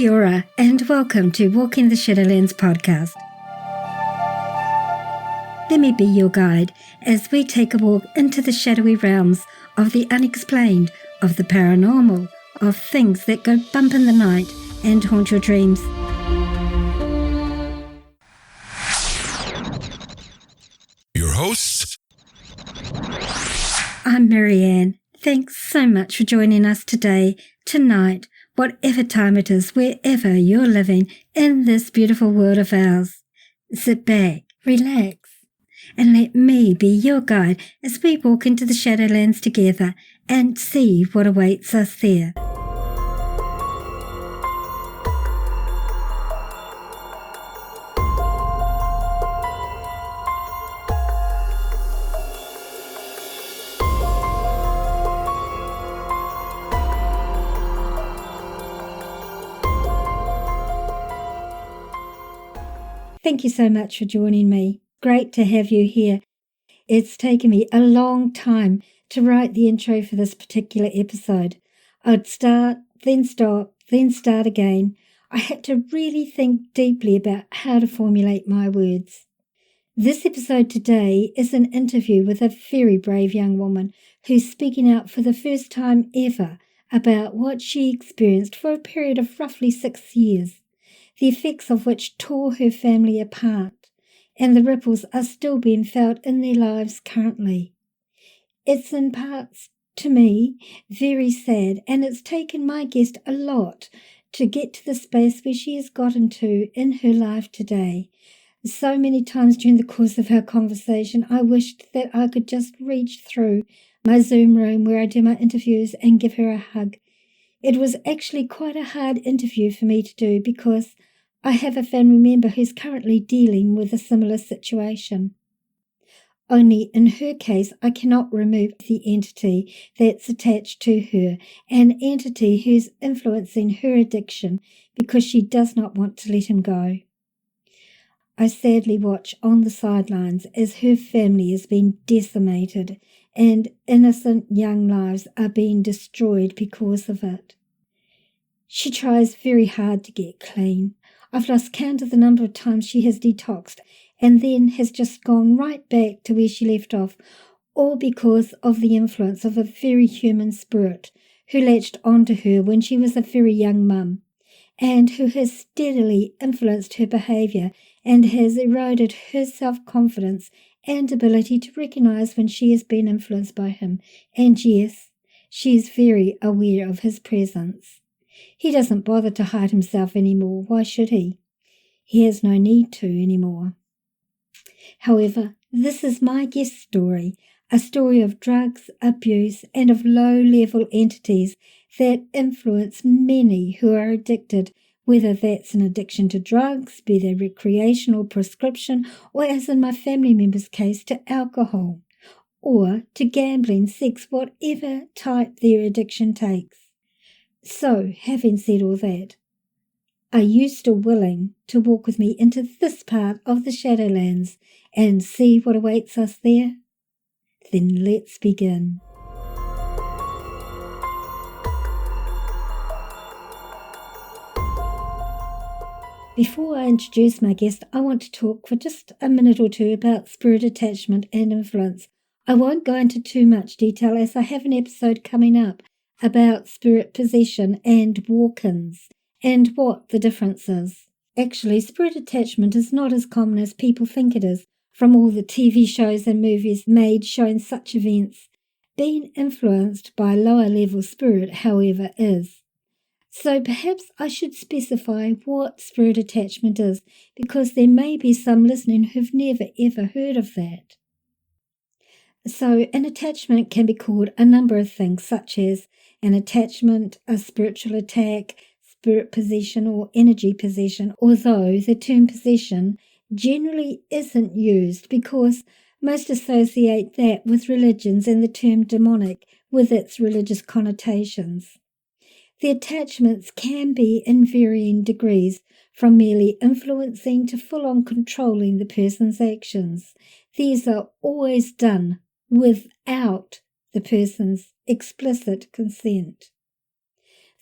Kia ora, and welcome to Walking the Shadowlands podcast. Let me be your guide as we take a walk into the shadowy realms of the unexplained, of the paranormal, of things that go bump in the night and haunt your dreams. Your hosts? I'm Marianne. Thanks so much for joining us today, tonight, whatever time it is, wherever you're living in this beautiful world of ours. Sit back, relax, and let me be your guide as we walk into the Shadowlands together and see what awaits us there. Thank you so much for joining me. Great to have you here. It's taken me a long time to write the intro for this particular episode. I'd start, then stop, then start again. I had to really think deeply about how to formulate my words. This episode today is an interview with a very brave young woman who's speaking out for the first time ever about what she experienced for a period of roughly 6 years. The effects of which tore her family apart, and the ripples are still being felt in their lives currently. It's in parts, to me, very sad, and it's taken my guest a lot to get to the space where she has gotten to in her life today. So many times during the course of our conversation, I wished that I could just reach through my Zoom room where I do my interviews and give her a hug. It was actually quite a hard interview for me to do because I have a family member who's currently dealing with a similar situation. Only in her case, I cannot remove the entity that's attached to her, an entity who's influencing her addiction because she does not want to let him go. I sadly watch on the sidelines as her family is being decimated and innocent young lives are being destroyed because of it. She tries very hard to get clean. I've lost count of the number of times she has detoxed and then has just gone right back to where she left off, all because of the influence of a very human spirit who latched onto her when she was a very young mum and who has steadily influenced her behaviour and has eroded her self-confidence and ability to recognise when she has been influenced by him. And yes, she is very aware of his presence. He doesn't bother to hide himself anymore. Why should he? He has no need to anymore. However, this is my guest story, a story of drugs, abuse, and of low-level entities that influence many who are addicted, whether that's an addiction to drugs, be they recreational, prescription, or as in my family member's case, to alcohol, or to gambling, sex, whatever type their addiction takes. So, having said all that, are you still willing to walk with me into this part of the Shadowlands and see what awaits us there? Then let's begin. Before I introduce my guest, I want to talk for just a minute or two about spirit attachment and influence. I won't go into too much detail as I have an episode coming up about spirit possession and walk-ins and what the difference is. Actually, spirit attachment is not as common as people think it is from all the TV shows and movies made showing such events. Being influenced by lower level spirit, however, is. So perhaps I should specify what spirit attachment is because there may be some listening who've never ever heard of that. So an attachment can be called a number of things such as an attachment, a spiritual attack, spirit possession or energy possession, although the term possession generally isn't used because most associate that with religions and the term demonic with its religious connotations. The attachments can be in varying degrees, from merely influencing to full-on controlling the person's actions. These are always done without the person's explicit consent.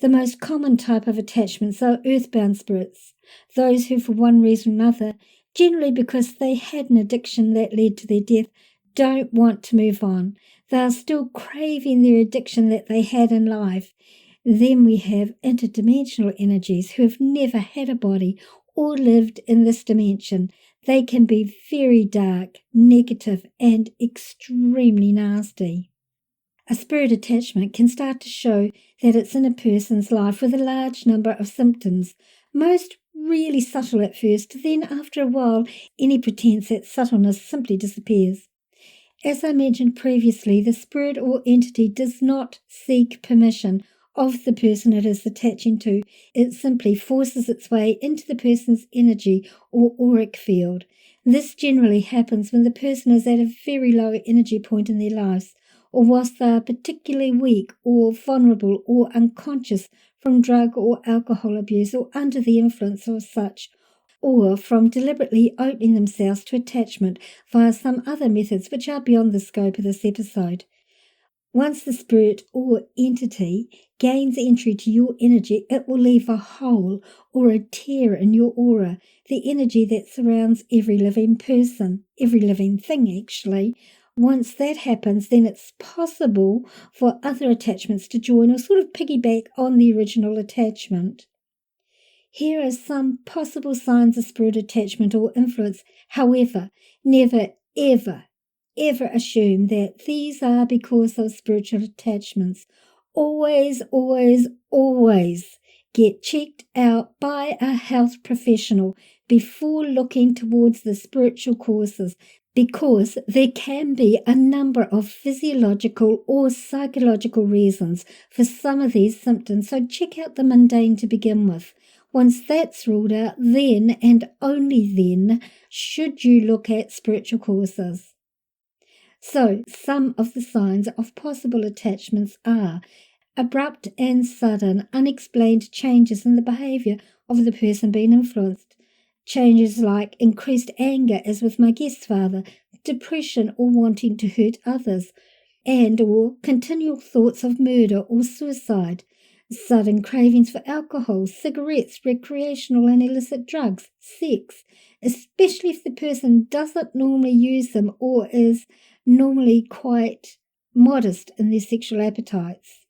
The most common type of attachments are earthbound spirits, those who for one reason or another, generally because they had an addiction that led to their death, don't want to move on. They are still craving their addiction that they had in life. Then we have interdimensional energies who have never had a body or lived in this dimension. They can be very dark, negative, and extremely nasty. A spirit attachment can start to show that it's in a person's life with a large number of symptoms, most really subtle at first, then after a while any pretense at subtleness simply disappears. As I mentioned previously, the spirit or entity does not seek permission of the person it is attaching to. It simply forces its way into the person's energy or auric field. This generally happens when the person is at a very low energy point in their lives, or whilst they are particularly weak or vulnerable or unconscious from drug or alcohol abuse or under the influence of such, or from deliberately opening themselves to attachment via some other methods which are beyond the scope of this episode. Once the spirit or entity gains entry to your energy, it will leave a hole or a tear in your aura, the energy that surrounds every living person, every living thing actually. Once that happens, then it's possible for other attachments to join or sort of piggyback on the original attachment. Here are some possible signs of spirit attachment or influence. However, never, ever assume that these are because of spiritual attachments. Always get checked out by a health professional before looking towards the spiritual causes, because there can be a number of physiological or psychological reasons for some of these symptoms, so check out the mundane to begin with. Once that's ruled out, then and only then should you look at spiritual causes. So, some of the signs of possible attachments are abrupt and sudden, unexplained changes in the behavior of the person being influenced. Changes like increased anger, as with my guest's father, depression or wanting to hurt others, and or continual thoughts of murder or suicide. Sudden cravings for alcohol, cigarettes, recreational and illicit drugs, sex, especially if the person doesn't normally use them or is normally quite modest in their sexual appetites.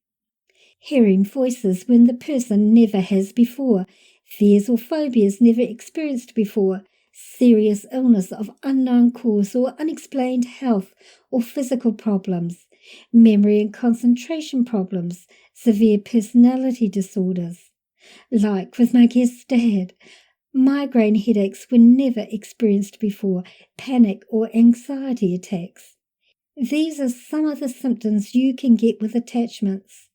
Hearing voices when the person never has before, fears or phobias never experienced before, serious illness of unknown cause or unexplained health or physical problems, memory and concentration problems, severe personality disorders. Like with my guest's dad, migraine headaches were never experienced before, panic or anxiety attacks. These are some of the symptoms you can get with attachments.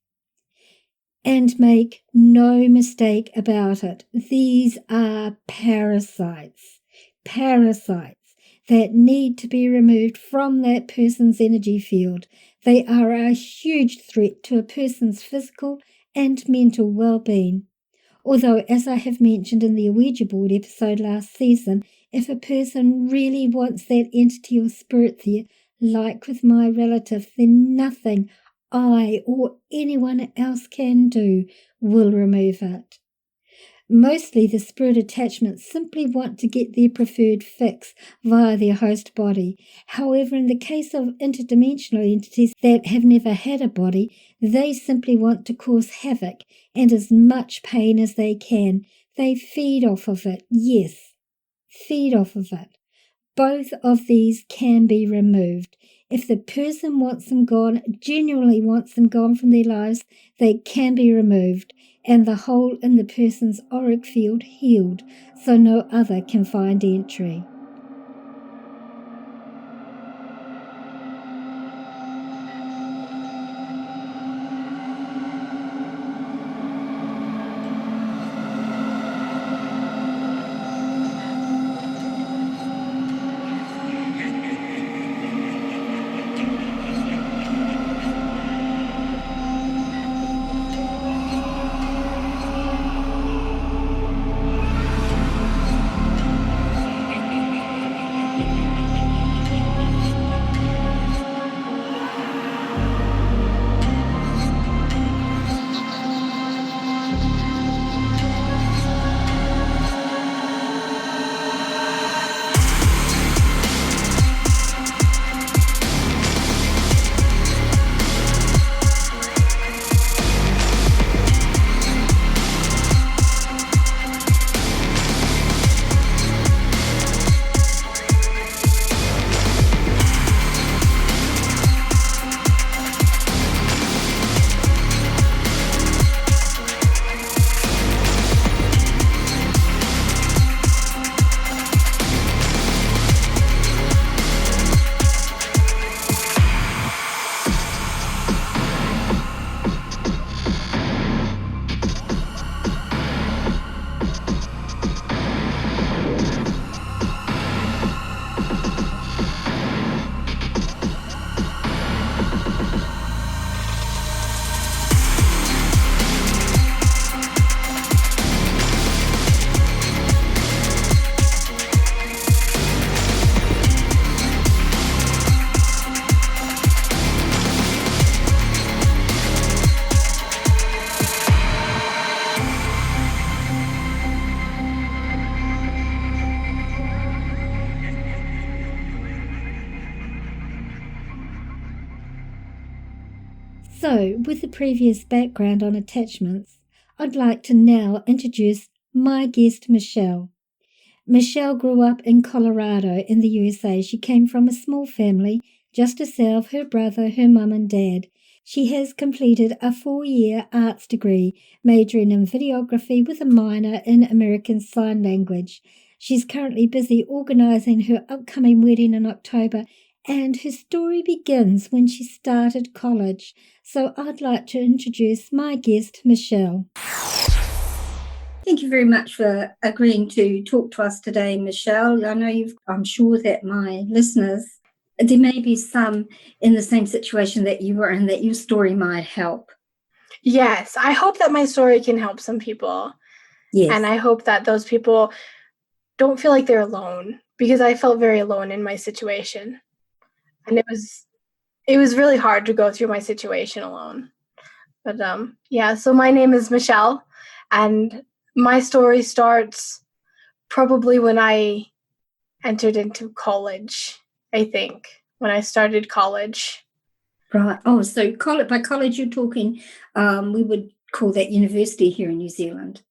And make no mistake about it, these are parasites that need to be removed from that person's energy field. They are a huge threat to a person's physical and mental well-being. Although, as I have mentioned in the Ouija board episode last season, if a person really wants that entity or spirit there, like with my relative, then nothing I or anyone else can do will remove it. Mostly the spirit attachments simply want to get their preferred fix via their host body. However, in the case of interdimensional entities that have never had a body, they simply want to cause havoc and as much pain as they can. They feed off of it, yes, feed off of it. Both of these can be removed. If the person wants them gone, genuinely wants them gone from their lives, they can be removed and the hole in the person's auric field healed so no other can find entry. So, with the previous background on attachments, I'd like to now introduce my guest, Michelle. Michelle grew up in Colorado in the USA. She came from a small family, just herself, her brother, her mum and dad. She has completed a 4-year arts degree, majoring in videography with a minor in American Sign Language. She's currently busy organising her upcoming wedding in October, and her story begins when she started college. So I'd like to introduce my guest, Michelle. Thank you very much for agreeing to talk to us today, Michelle. I know I'm sure that my listeners, there may be some in the same situation that you were in, that your story might help. Yes, I hope that my story can help some people. Yes. And I hope that those people don't feel like they're alone, because I felt very alone in my situation. And it was really hard to go through my situation alone. But so my name is Michelle, and my story starts probably when I entered into college, I think, when I started college. Right. Oh, so by college you're talking, we would call that university here in New Zealand.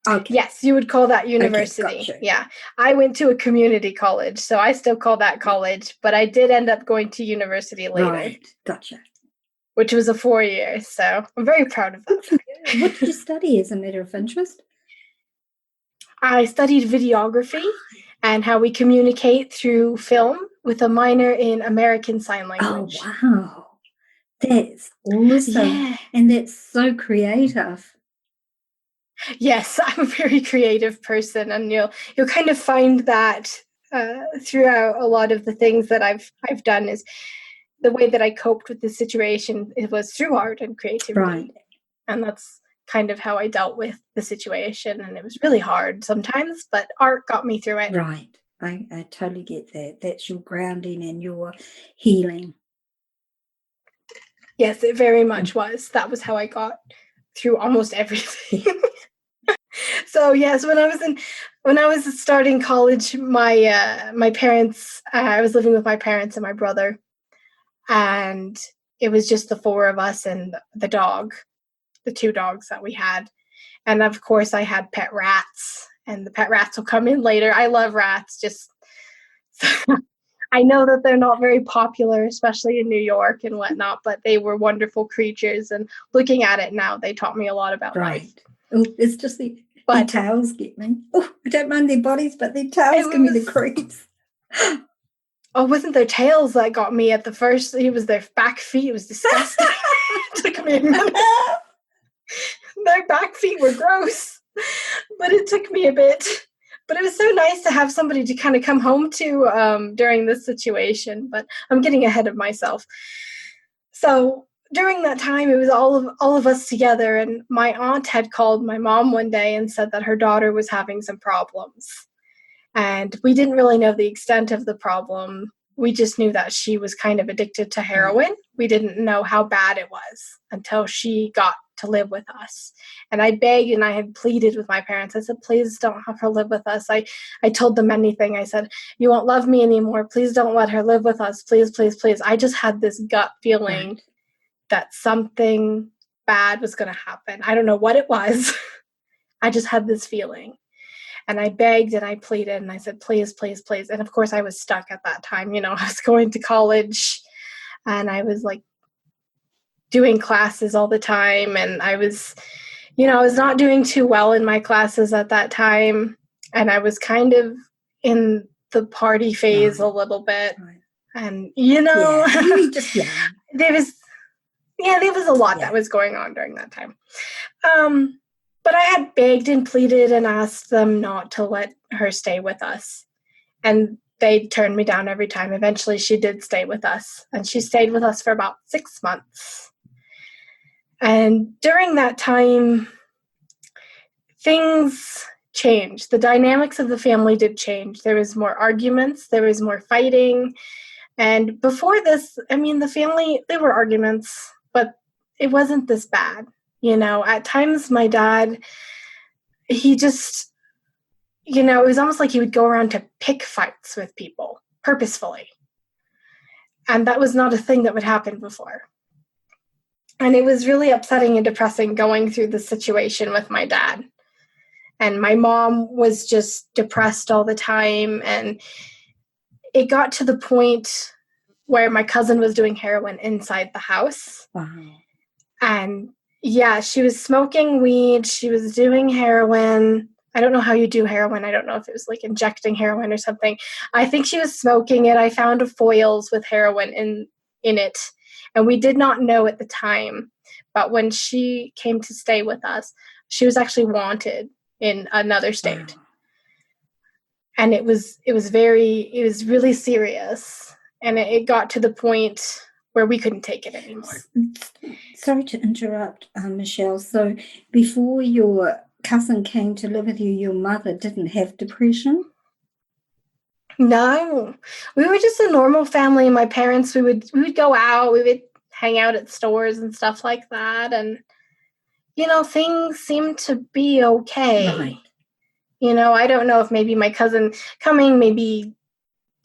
Okay. Yes, you would call that university. Okay, gotcha. Yeah. I went to a community college, so I still call that college, but I did end up going to university later. Right, gotcha. Which was a 4 years, so I'm very proud of that. What did you study as a matter of interest? I studied videography and how we communicate through film with a minor in American Sign Language. Oh, wow. That's awesome. Yeah. And that's so creative. Yes, I'm a very creative person, and you'll kind of find that throughout a lot of the things that I've done is the way that I coped with the situation. It was through art and creativity. Right. And that's kind of how I dealt with the situation. And it was really hard sometimes, but art got me through it. Right. I totally get that. That's your grounding and your healing. Yes, it very much was. That was how I got through almost everything. So yes, when I was starting college, my parents, I was living with my parents and my brother, and it was just the 4 of us and the dog, the 2 dogs that we had. And of course I had pet rats, and the pet rats will come in later. I love rats. I know that they're not very popular, especially in New York and whatnot, but they were wonderful creatures. And looking at it now, they taught me a lot about life. Oh, it's just their tails get me. Oh, I don't mind their bodies, but their tails give me the creeps. Oh, it wasn't their tails that got me at the first. It was their back feet. It was disgusting. It took me a minute. Their back feet were gross, but it took me a bit. But it was so nice to have somebody to kind of come home to during this situation. But I'm getting ahead of myself. So during that time, it was all of us together, and my aunt had called my mom one day and said that her daughter was having some problems. And we didn't really know the extent of the problem. We just knew that she was kind of addicted to heroin. We didn't know how bad it was until she got to live with us. And I begged and I had pleaded with my parents. I said, please don't have her live with us. I told them anything. I said, you won't love me anymore. Please don't let her live with us. Please, please, please. I just had this gut feeling that something bad was going to happen. I don't know what it was. I just had this feeling. And I begged and I pleaded and I said, please, please, please. And of course I was stuck at that time. I was going to college and I was like doing classes all the time. And I was not doing too well in my classes at that time. And I was kind of in the party phase a little bit. Right. And, just young. there was a lot that was going on during that time. But I had begged and pleaded and asked them not to let her stay with us. And they turned me down every time. Eventually, she did stay with us. And she stayed with us for about 6 months. And during that time, things changed. The dynamics of the family did change. There was more arguments. There was more fighting. And before this, the family, there were arguments, but it wasn't this bad. At times my dad, he just, it was almost like he would go around to pick fights with people purposefully. And that was not a thing that would happen before. And it was really upsetting and depressing going through the situation with my dad. And my mom was just depressed all the time. And it got to the point where my cousin was doing heroin inside the house. Wow. And yeah, she was smoking weed. She was doing heroin. I don't know how you do heroin. I don't know if it was like injecting heroin or something. I think she was smoking it. I found foils with heroin in it. And we did not know at the time. But when she came to stay with us, she was actually wanted in another state. Wow. And it was really serious. And it got to the point where we couldn't take it anymore. Sorry to interrupt, Michelle. So before your cousin came to live with you, your mother didn't have depression? No. We were just a normal family. My parents, we would go out. We would hang out at stores and stuff like that. And, things seemed to be okay. Right. I don't know if maybe my cousin coming maybe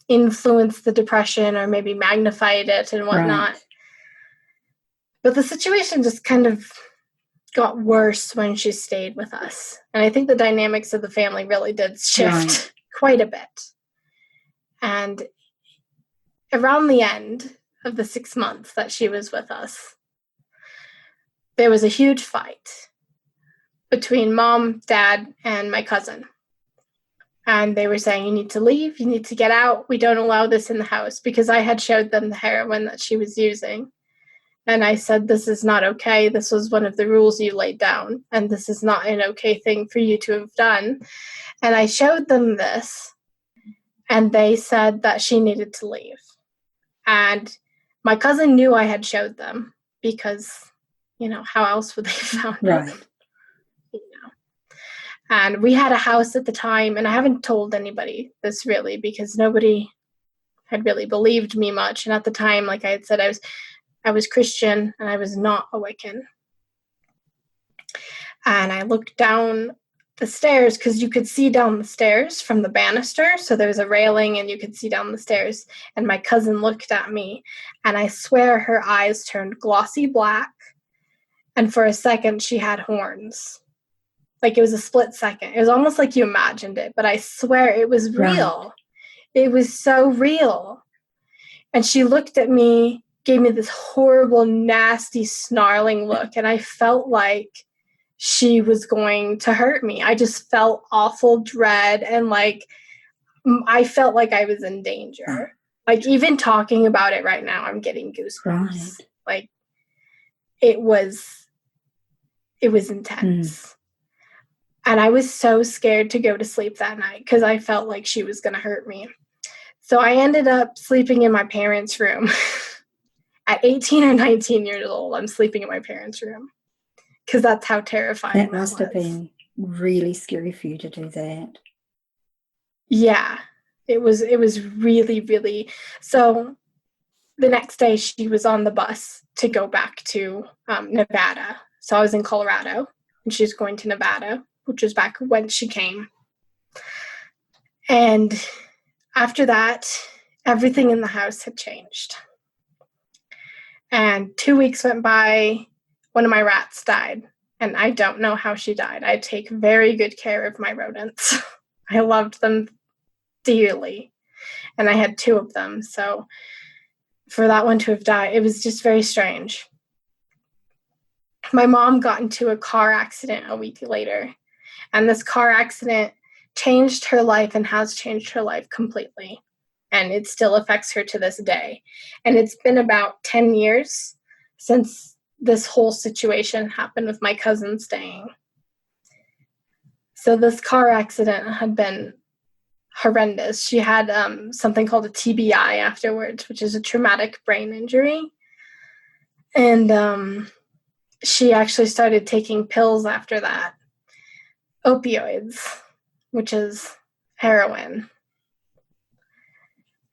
influenced the depression or maybe magnified it and whatnot. Right. But the situation just kind of got worse when she stayed with us. And I think the dynamics of the family really did shift quite a bit. And around the end of the 6 months that she was with us, there was a huge fight between mom, dad, and my cousin. And they were saying, you need to leave, you need to get out. We don't allow this in the house, because I had showed them the heroin that she was using. And I said, this is not okay. This was one of the rules you laid down. And this is not an okay thing for you to have done. And I showed them this. And they said that she needed to leave. And my cousin knew I had showed them because, how else would they have found it? And we had a house at the time, and I haven't told anybody this really because nobody had really believed me much. And at the time, like I had said, I was Christian and I was not a Wiccan. And I looked down the stairs because you could see down the stairs from the banister. So there was a railing and you could see down the stairs. And my cousin looked at me, and I swear her eyes turned glossy black. And for a second, she had horns. Like, it was a split second. It was almost like you imagined it, but I swear it was real. Right. It was so real. And she looked at me, gave me this horrible, nasty, snarling look, and I felt like she was going to hurt me. I just felt awful dread, and I felt like I was in danger. Like, even talking about it right now, I'm getting goosebumps. Right. Like, it was intense. And I was so scared to go to sleep that night because I felt like she was going to hurt me. So I ended up sleeping in my parents' room. At 18 or 19 years old, I'm sleeping in my parents' room because that's how terrifying that must have been really scary for you to do that. Yeah, it was really, really. So the next day she was on the bus to go back to Nevada. So I was in Colorado, and she was going to Nevada, which was back when she came. And after that, everything in the house had changed. And 2 weeks went by, one of my rats died. And I don't know how she died. I take very good care of my rodents. I loved them dearly. And I had 2 of them. So for that one to have died, it was just very strange. My mom got into a car accident a week later. And this car accident changed her life and has changed her life completely. And it still affects her to this day. And it's been about 10 years since this whole situation happened with my cousin staying. So this car accident had been horrendous. She had something called a TBI afterwards, which is a traumatic brain injury. And she actually started taking pills after that, opioids, which is heroin.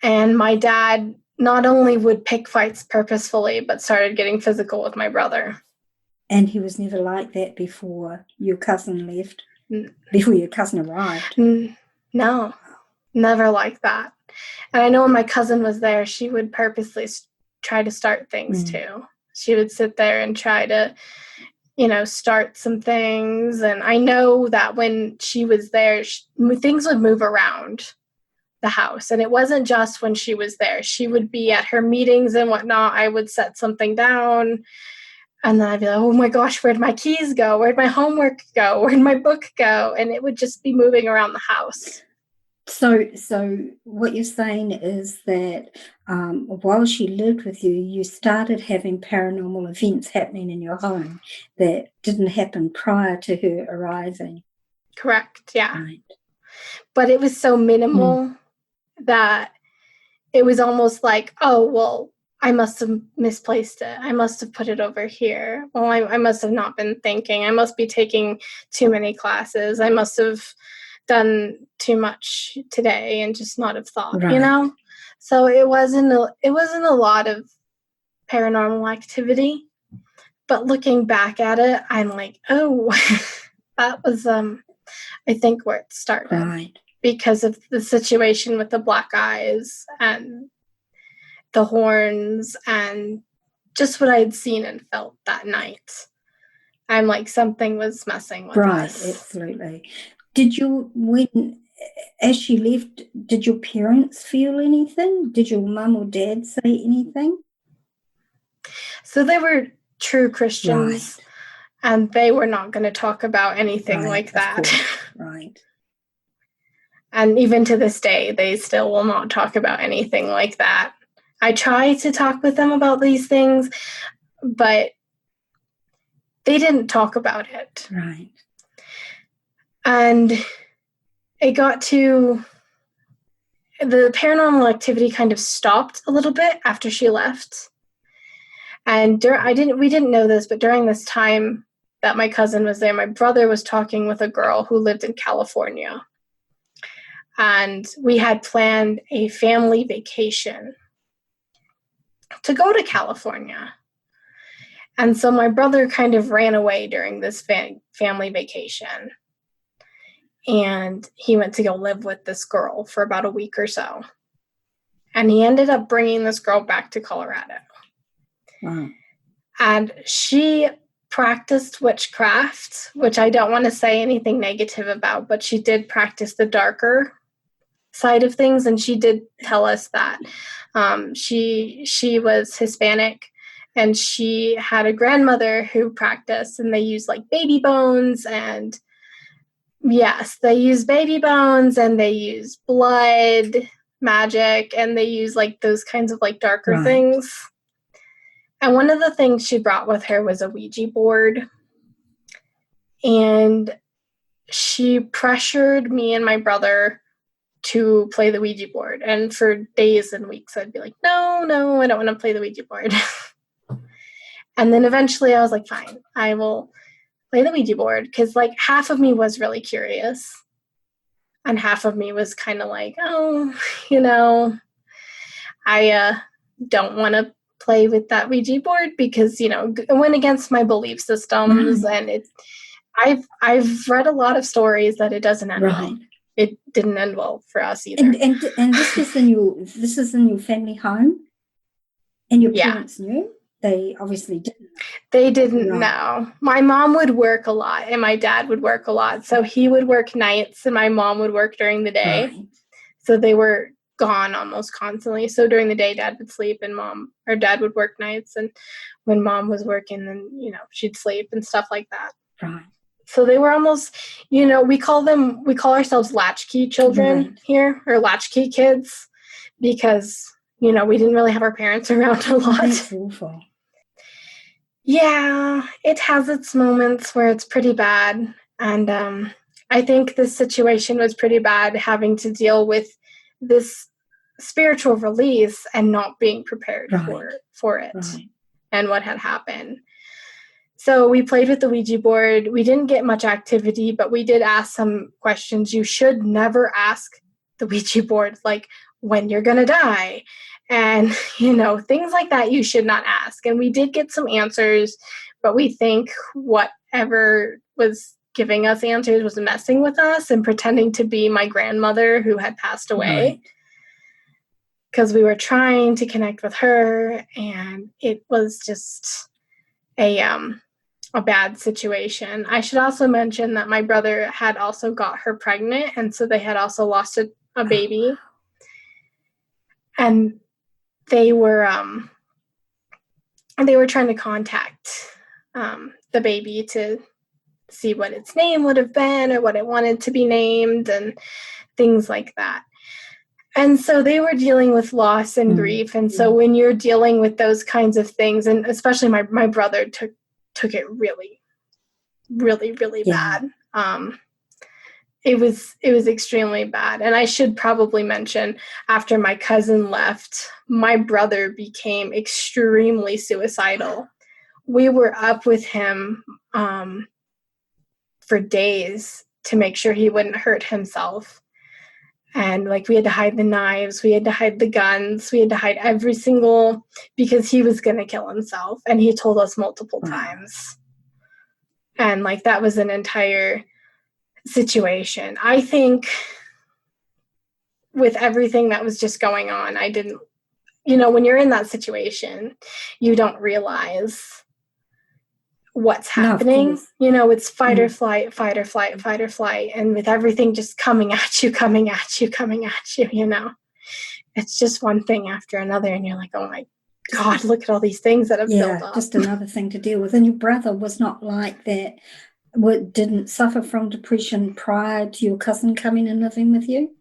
And my dad not only would pick fights purposefully, but started getting physical with my brother. And he was never like that before your cousin left? Before your cousin arrived? No, never like that. And I know when my cousin was there, she would purposely try to start things too. She would sit there and try to, start some things. And I know that when she was there, things would move around the house. And it wasn't just when she was there. She would be at her meetings and whatnot. I would set something down. And then I'd be like, oh my gosh, where'd my keys go? Where'd my homework go? Where'd my book go? And it would just be moving around the house. So what you're saying is that while she lived with you, you started having paranormal events happening in your home that didn't happen prior to her arriving. Correct, yeah. Right. But it was so minimal that it was almost like, oh, well, I must have misplaced it. I must have put it over here. Well, I must have not been thinking. I must be taking too many classes. I must have done too much today and just not have thought, Right. So it wasn't a lot of paranormal activity. But looking back at it, I'm like, oh, that was I think where it started. Right. Because of the situation with the black eyes and the horns and just what I had seen and felt that night. I'm like, something was messing with us. Right, absolutely. As she left, did your parents feel anything? Did your mum or dad say anything? So they were true Christians, and they were not going to talk about anything like that. Right. And even to this day, they still will not talk about anything like that. I try to talk with them about these things, but they didn't talk about it. Right. And it got to the paranormal activity kind of stopped a little bit after she left. And we didn't know this, but during this time that my cousin was there, my brother was talking with a girl who lived in California. And we had planned a family vacation to go to California. And so my brother kind of ran away during this family vacation. And he went to go live with this girl for about a week or so. And he ended up bringing this girl back to Colorado. Wow. And she practiced witchcraft, which I don't want to say anything negative about, but she did practice the darker side of things. And she did tell us that she was Hispanic, and she had a grandmother who practiced, and they used like baby bones, and yes, they use baby bones, and they use blood magic, and they use like those kinds of like darker things. And one of the things she brought with her was a Ouija board. And she pressured me and my brother to play the Ouija board. And for days and weeks, I'd be like, no, I don't want to play the Ouija board. And then eventually I was like, fine, I will play the Ouija board. Because like half of me was really curious. And half of me was kind of like, oh, I don't want to play with that Ouija board because, it went against my belief systems, and I've read a lot of stories that it doesn't end well. It didn't end well for us either. And this is in your family home, and your parents knew? They obviously didn't. They didn't know. My mom would work a lot, and my dad would work a lot. So he would work nights, and my mom would work during the day. Right. So they were gone almost constantly. So during the day, Dad would sleep, and Dad would work nights. And when Mom was working, then she'd sleep and stuff like that. Right. So they were almost, we call ourselves latchkey children here, or latchkey kids, because we didn't really have our parents around a lot. That's awful. Yeah, it has its moments where it's pretty bad. And I think this situation was pretty bad, having to deal with this spiritual release and not being prepared for it and what had happened. So we played with the Ouija board. We didn't get much activity, but we did ask some questions you should never ask the Ouija board, like when you're going to die. And, things like that you should not ask. And we did get some answers, but we think whatever was giving us answers was messing with us and pretending to be my grandmother who had passed away. Because we were trying to connect with her, and it was just a bad situation. I should also mention that my brother had also got her pregnant, and so they had also lost a baby. And they were trying to contact the baby to see what its name would have been or what it wanted to be named and things like that. And so they were dealing with loss and grief. And so when you're dealing with those kinds of things, and especially my brother took it really, really, really bad. It was extremely bad. And I should probably mention, after my cousin left, my brother became extremely suicidal. We were up with him for days to make sure he wouldn't hurt himself. And we had to hide the knives, we had to hide the guns, we had to hide every single, because he was going to kill himself. And he told us multiple times. And that was an entire situation. I think with everything that was just going on, I didn't, when you're in that situation, you don't realize what's happening. It's fight or flight, fight or flight, fight or flight. And with everything just coming at you, it's just one thing after another. And you're like, oh my God, look at all these things that have built up. Just another thing to deal with. And your brother was not like that. Didn't suffer from depression prior to your cousin coming and living with you?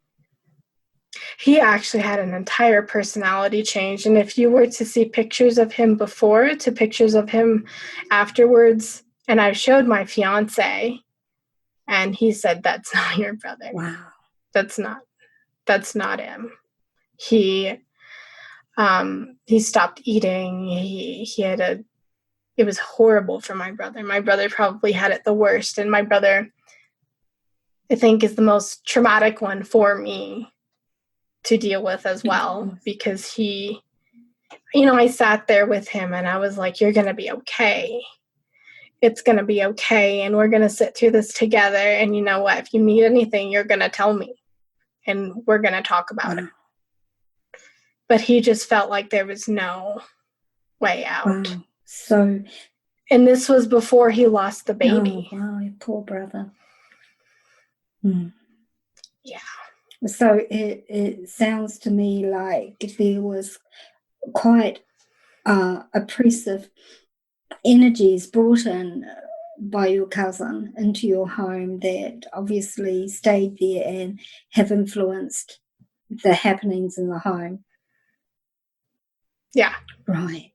He actually had an entire personality change. And if you were to see pictures of him before to pictures of him afterwards, and I showed my fiance, and he said, "That's not your brother. Wow. That's not him." He stopped eating. It was horrible for my brother. My brother probably had it the worst. And my brother, I think, is the most traumatic one for me to deal with as well, because he, I sat there with him and I was like, you're going to be okay. It's going to be okay. And we're going to sit through this together. And you know what? If you need anything, you're going to tell me and we're going to talk about it. But he just felt like there was no way out. Wow. So, and this was before he lost the baby. Oh, wow, your poor brother. Yeah. So it sounds to me like there was quite oppressive energies brought in by your cousin into your home that obviously stayed there and have influenced the happenings in the home. Yeah. Right.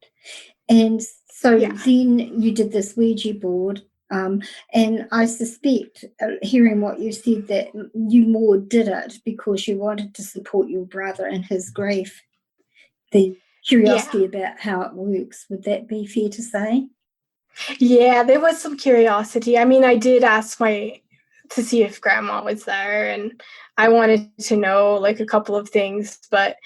And so then you did this Ouija board. And I suspect, hearing what you said, that you more did it because you wanted to support your brother in his grief than curiosity about how it works. Would that be fair to say? Yeah, there was some curiosity. I mean, I did ask to see if Grandma was there, and I wanted to know a couple of things, but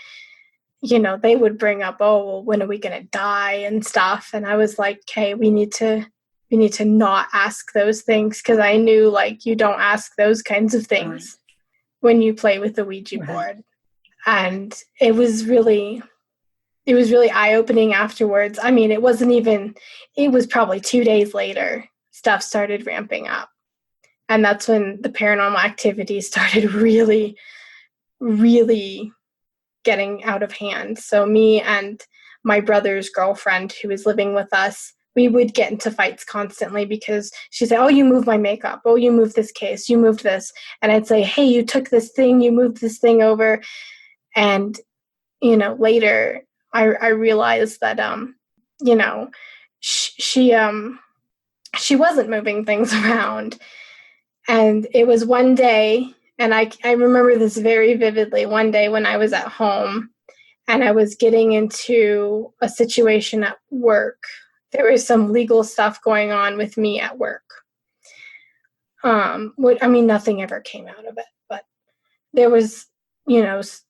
they would bring up, oh, well, when are we going to die and stuff. And I was like, okay, we need to not ask those things, because I knew, like, you don't ask those kinds of things when you play with the Ouija board. And it was really eye-opening afterwards. I mean, it was probably 2 days later, stuff started ramping up. And that's when the paranormal activity started really, really getting out of hand. So me and my brother's girlfriend, who was living with us, we would get into fights constantly, because she'd say, oh, you moved my makeup. Oh, you moved this case. You moved this. And I'd say, hey, you took this thing. You moved this thing over. And, later I realized that, she wasn't moving things around. And it was one day, and I remember this very vividly, one day when I was at home and I was getting into a situation at work. There was some legal stuff going on with me at work. Nothing ever came out of it, but there was,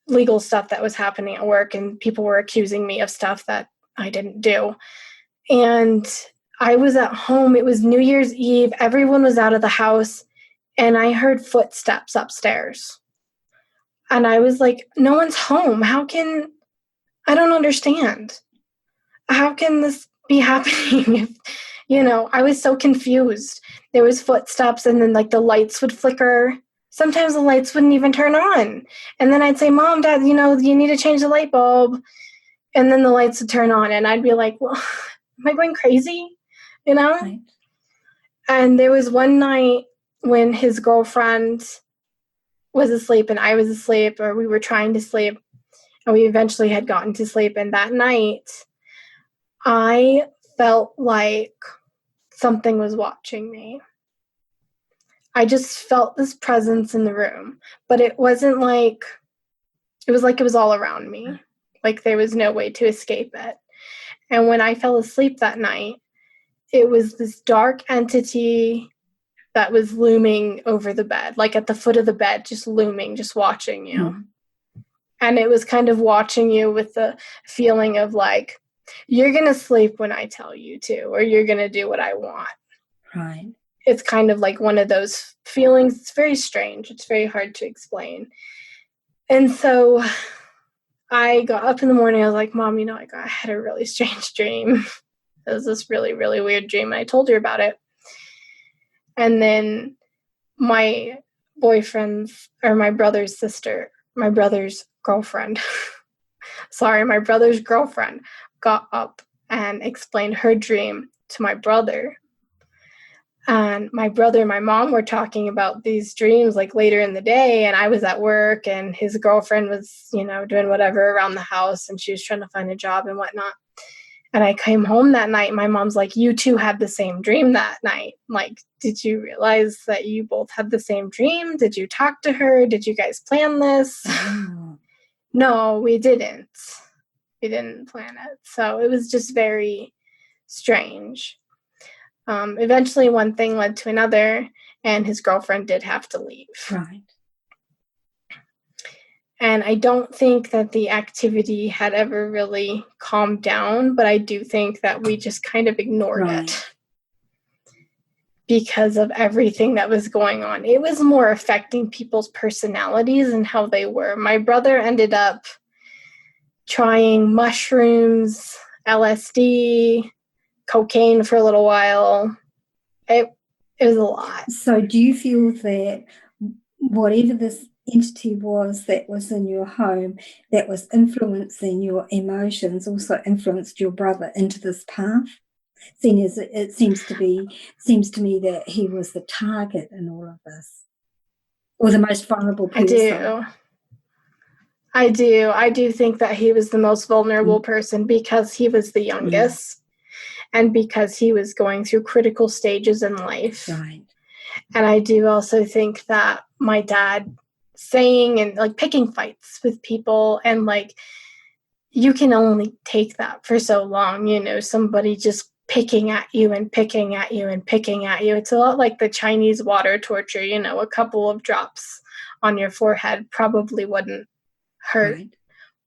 legal stuff that was happening at work, and people were accusing me of stuff that I didn't do. And I was at home. It was New Year's Eve. Everyone was out of the house, and I heard footsteps upstairs. And I was like, no one's home. I don't understand. How can this be happening? I was so confused. There was footsteps, and then, like, the lights would flicker. Sometimes the lights wouldn't even turn on. And then I'd say, Mom, Dad, you need to change the light bulb. And then the lights would turn on, and I'd be like, well, am I going crazy? Right. And there was one night when his girlfriend was asleep and I was asleep, or we were trying to sleep, and we eventually had gotten to sleep. And that night, I felt like something was watching me. I just felt this presence in the room, but it wasn't like, it was all around me. Like, there was no way to escape it. And when I fell asleep that night, it was this dark entity that was looming over the bed, like at the foot of the bed, just looming, just watching you. Mm-hmm. And it was kind of watching you with the feeling of, like, you're going to sleep when I tell you to, or you're going to do what I want. Right. It's kind of like one of those feelings. It's very strange. It's very hard to explain. And so I got up in the morning. I was like, Mom, I had a really strange dream. It was this really, really weird dream. I told her about it. And then my boyfriend's, or my brother's girlfriend, my brother's girlfriend got up and explained her dream to my brother. And my brother and my mom were talking about these dreams, like, later in the day, and I was at work, and his girlfriend was, doing whatever around the house, and she was trying to find a job and whatnot. And I came home that night, and my mom's like, you two had the same dream that night. Like, did you realize that you both had the same dream? Did you talk to her? Did you guys plan this? No, we didn't. We didn't plan it. So it was just very strange. Eventually, one thing led to another, and his girlfriend did have to leave. Right. And I don't think that the activity had ever really calmed down, but I do think that we just kind of ignored it because of everything that was going on. It was more affecting people's personalities and how they were. My brother ended up trying mushrooms, LSD, cocaine for a little while. It was a lot. So do you feel that whatever this entity was that was in your home, that was influencing your emotions, also influenced your brother into this path? Seeing as it seems to me that he was the target in all of this, or the most vulnerable person. I do think that he was the most vulnerable person because he was the youngest and because he was going through critical stages in life. Right. And I do also think that my dad saying and, like, picking fights with people, and, like, you can only take that for so long, somebody just picking at you and picking at you and picking at you. It's a lot like the Chinese water torture, a couple of drops on your forehead probably wouldn't hurt. Right.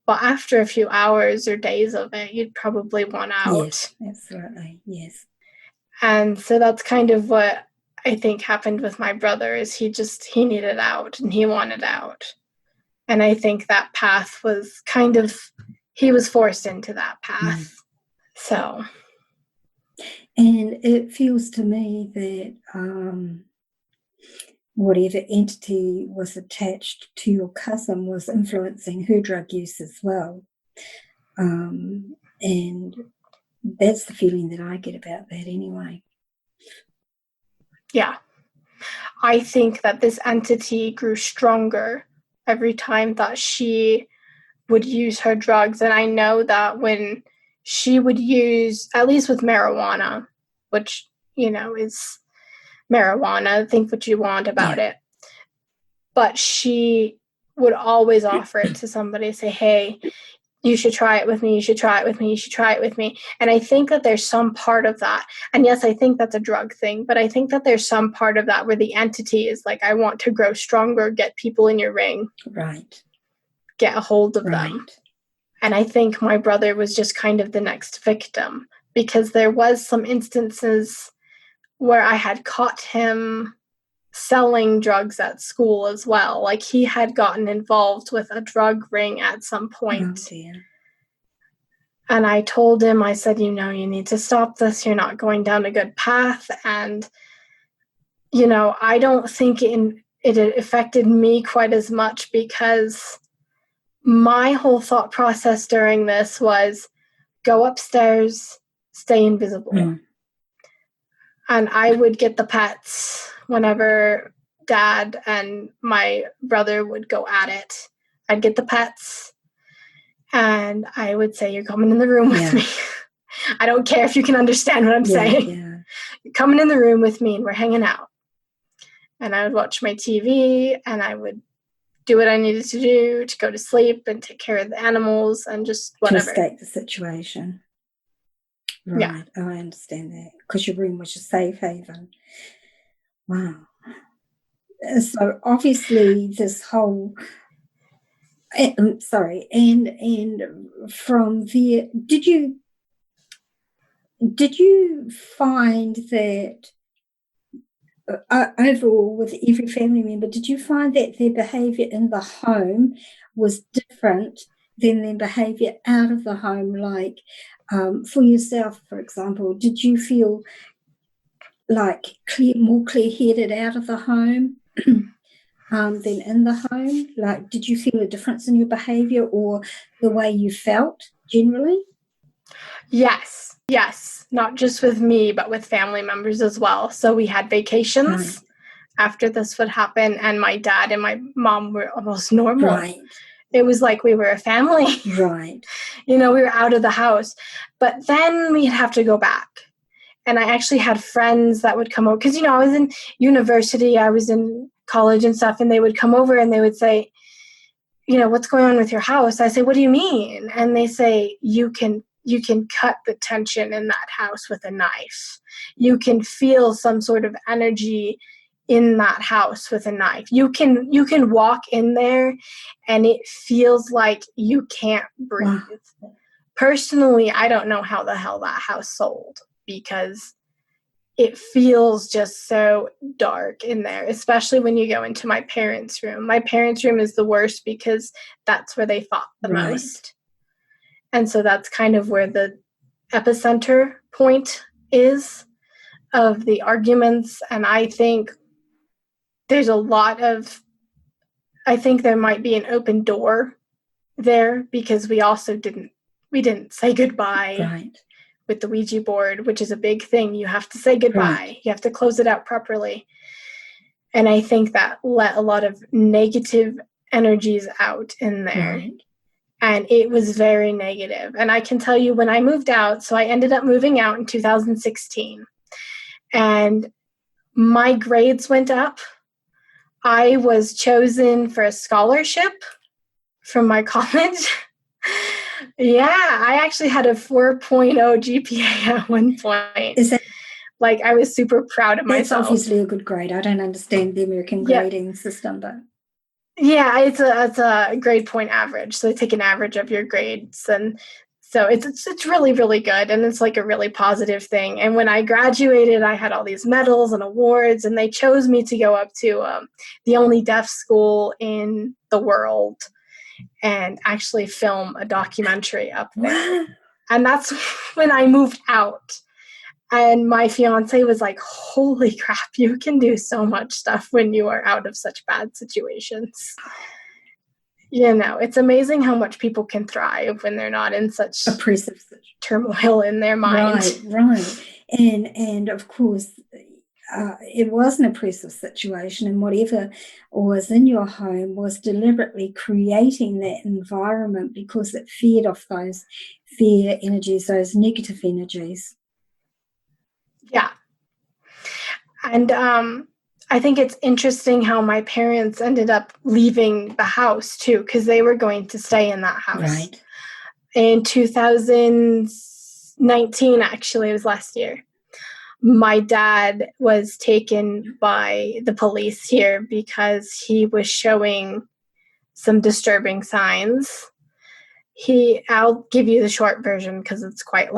But after a few hours or days of it, you'd probably want out. Yes, absolutely. Yes. And so that's kind of what I think happened with my brother, is he needed out and he wanted out. And I think that path was he was forced into that path. So. And it feels to me that whatever entity was attached to your cousin was influencing her drug use as well. And that's the feeling that I get about that anyway. Yeah. I think that this entity grew stronger every time that she would use her drugs. And I know that when she would use, at least with marijuana, which, is marijuana, think what you want about it. But she would always offer it to somebody, say, hey, you should try it with me, you should try it with me, you should try it with me. And I think that there's some part of that. And yes, I think that's a drug thing, but I think that there's some part of that where the entity is like, I want to grow stronger, get people in your ring. Right. Get a hold of them. And I think my brother was just kind of the next victim, because there was some instances where I had caught him selling drugs at school as well. Like, he had gotten involved with a drug ring at some point. Oh, dear. And I told him, I said, you need to stop this. You're not going down a good path. And, I don't think it affected me quite as much, because my whole thought process during this was go upstairs, stay invisible. And I would get the pets whenever Dad and my brother would go at it. I'd get the pets and I would say, you're coming in the room with me. I don't care if you can understand what I'm saying. Yeah. You're coming in the room with me and we're hanging out. And I would watch my TV and I would do what I needed to do to go to sleep and take care of the animals and just whatever. To escape the situation. Right. Yeah. Oh, I understand that. Because your room was your safe haven. Wow. So obviously this whole... and from there, did you find that overall with every family member, did you find that their behaviour in the home was different than their behaviour out of the home? Like for yourself, for example, did you feel like more clear-headed out of the home than in the home? Like, did you feel a difference in your behaviour or the way you felt generally? Yes. Not just with me, but with family members as well. So we had vacations after this would happen, and my dad and my mom were almost normal. Right. It was like we were a family. Right. We were out of the house. But then we'd have to go back. And I actually had friends that would come over, because, I was in university, I was in college and stuff, and they would come over and they would say, what's going on with your house? I say, what do you mean? And they say, you can cut the tension in that house with a knife. You can feel some sort of energy in that house with a knife. You can walk in there and it feels like you can't breathe. Wow. Personally, I don't know how the hell that house sold, because it feels just so dark in there, especially when you go into my parents' room. My parents' room is the worst because that's where they fought the most. And so that's kind of where the epicenter point is of the arguments. And I think there's I think there might be an open door there, because we also didn't say goodbye with the Ouija board, which is a big thing. You have to say goodbye. You have to close it out properly. And I think that let a lot of negative energies out in there. And it was very negative. And I can tell you, when I moved out, so I ended up moving out in 2016, and my grades went up. I was chosen for a scholarship from my college. Yeah, I actually had a 4.0 GPA at one point. Is that, like, I was super proud of myself. That's obviously a good grade. I don't understand the American grading system, but... Yeah, it's a grade point average. So they take an average of your grades, and so it's really, really good, and it's like a really positive thing. And when I graduated, I had all these medals and awards, and they chose me to go up to the only deaf school in the world and actually film a documentary up there. And that's when I moved out. And my fiance was like, holy crap, you can do so much stuff when you are out of such bad situations. You know, it's amazing how much people can thrive when they're not in such Oppressive turmoil in their mind. Right. And of course, it was an oppressive situation, and whatever was in your home was deliberately creating that environment because it fed off those fear energies, those negative energies. Yeah. And I think it's interesting how my parents ended up leaving the house too, because they were going to stay in that house. Right. In 2019, actually, it was last year, my dad was taken by the police here because he was showing some disturbing signs. I'll give you the short version because it's quite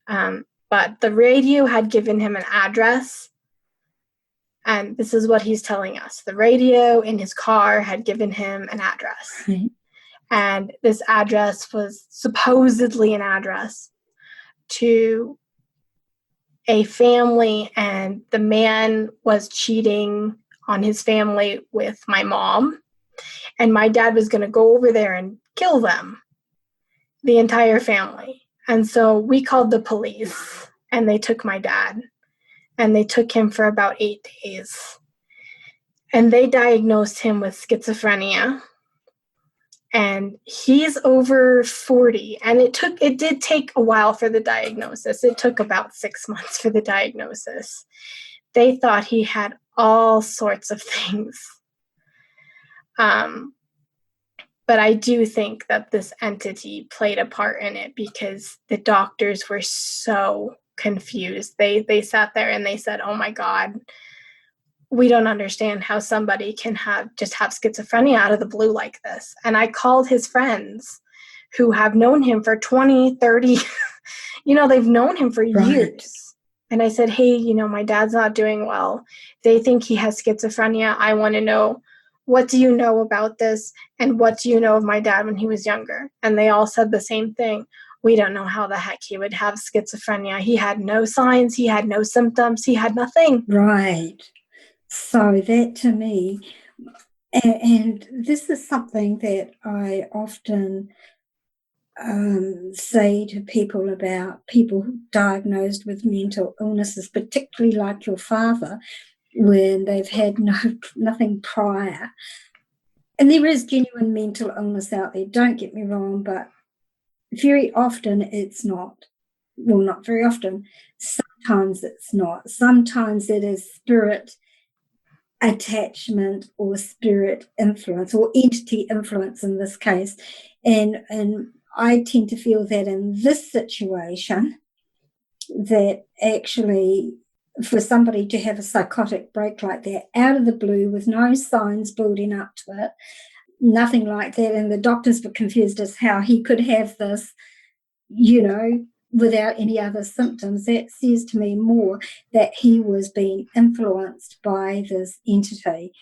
long. But the radio had given him an address, and this is what he's telling us. The radio in his car had given him an address. Right. And this address was supposedly an address to a family, and the man was cheating on his family with my mom. And my dad was going to go over there and kill them, the entire family. And so we called the police, and they took my dad, and they took him for about 8 days. And they diagnosed him with schizophrenia. And he's over 40. And it did take a while for the diagnosis. It took about 6 months for the diagnosis. They thought he had all sorts of things. But I do think that this entity played a part in it because the doctors were so confused. They sat there and they said, oh my God, we don't understand how somebody can have schizophrenia out of the blue like this. And I called his friends who have known him for 20, 30, they've known him for years. And I said, hey, my dad's not doing well. They think he has schizophrenia. I want to know, what do you know about this? And what do you know of my dad when he was younger? And they all said the same thing. We don't know how the heck he would have schizophrenia. He had no signs. He had no symptoms. He had nothing. Right. So that to me, and this is something that I often say to people about people diagnosed with mental illnesses, particularly like your father, when they've had nothing prior. And there is genuine mental illness out there, don't get me wrong, but very often it's not. Well, not very often. Sometimes it's not. Sometimes it is spirit attachment or spirit influence or entity influence in this case. And I tend to feel that in this situation, that actually for somebody to have a psychotic break like that out of the blue with no signs building up to it, nothing like that, and the doctors were confused as how he could have this, without any other symptoms, that says to me more that he was being influenced by this entity.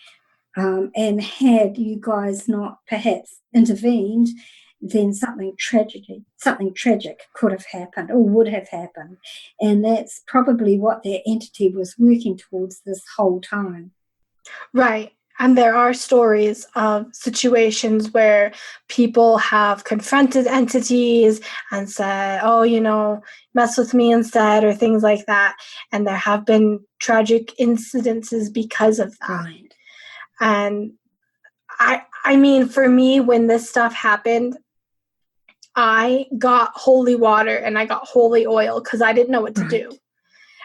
And had you guys not perhaps intervened, then something tragic could have happened or would have happened. And that's probably what that entity was working towards this whole time. Right. And there are stories of situations where people have confronted entities and said, oh, mess with me instead, or things like that. And there have been tragic incidences because of that. Right. And I mean, for me, when this stuff happened, I got holy water and I got holy oil because I didn't know what to do.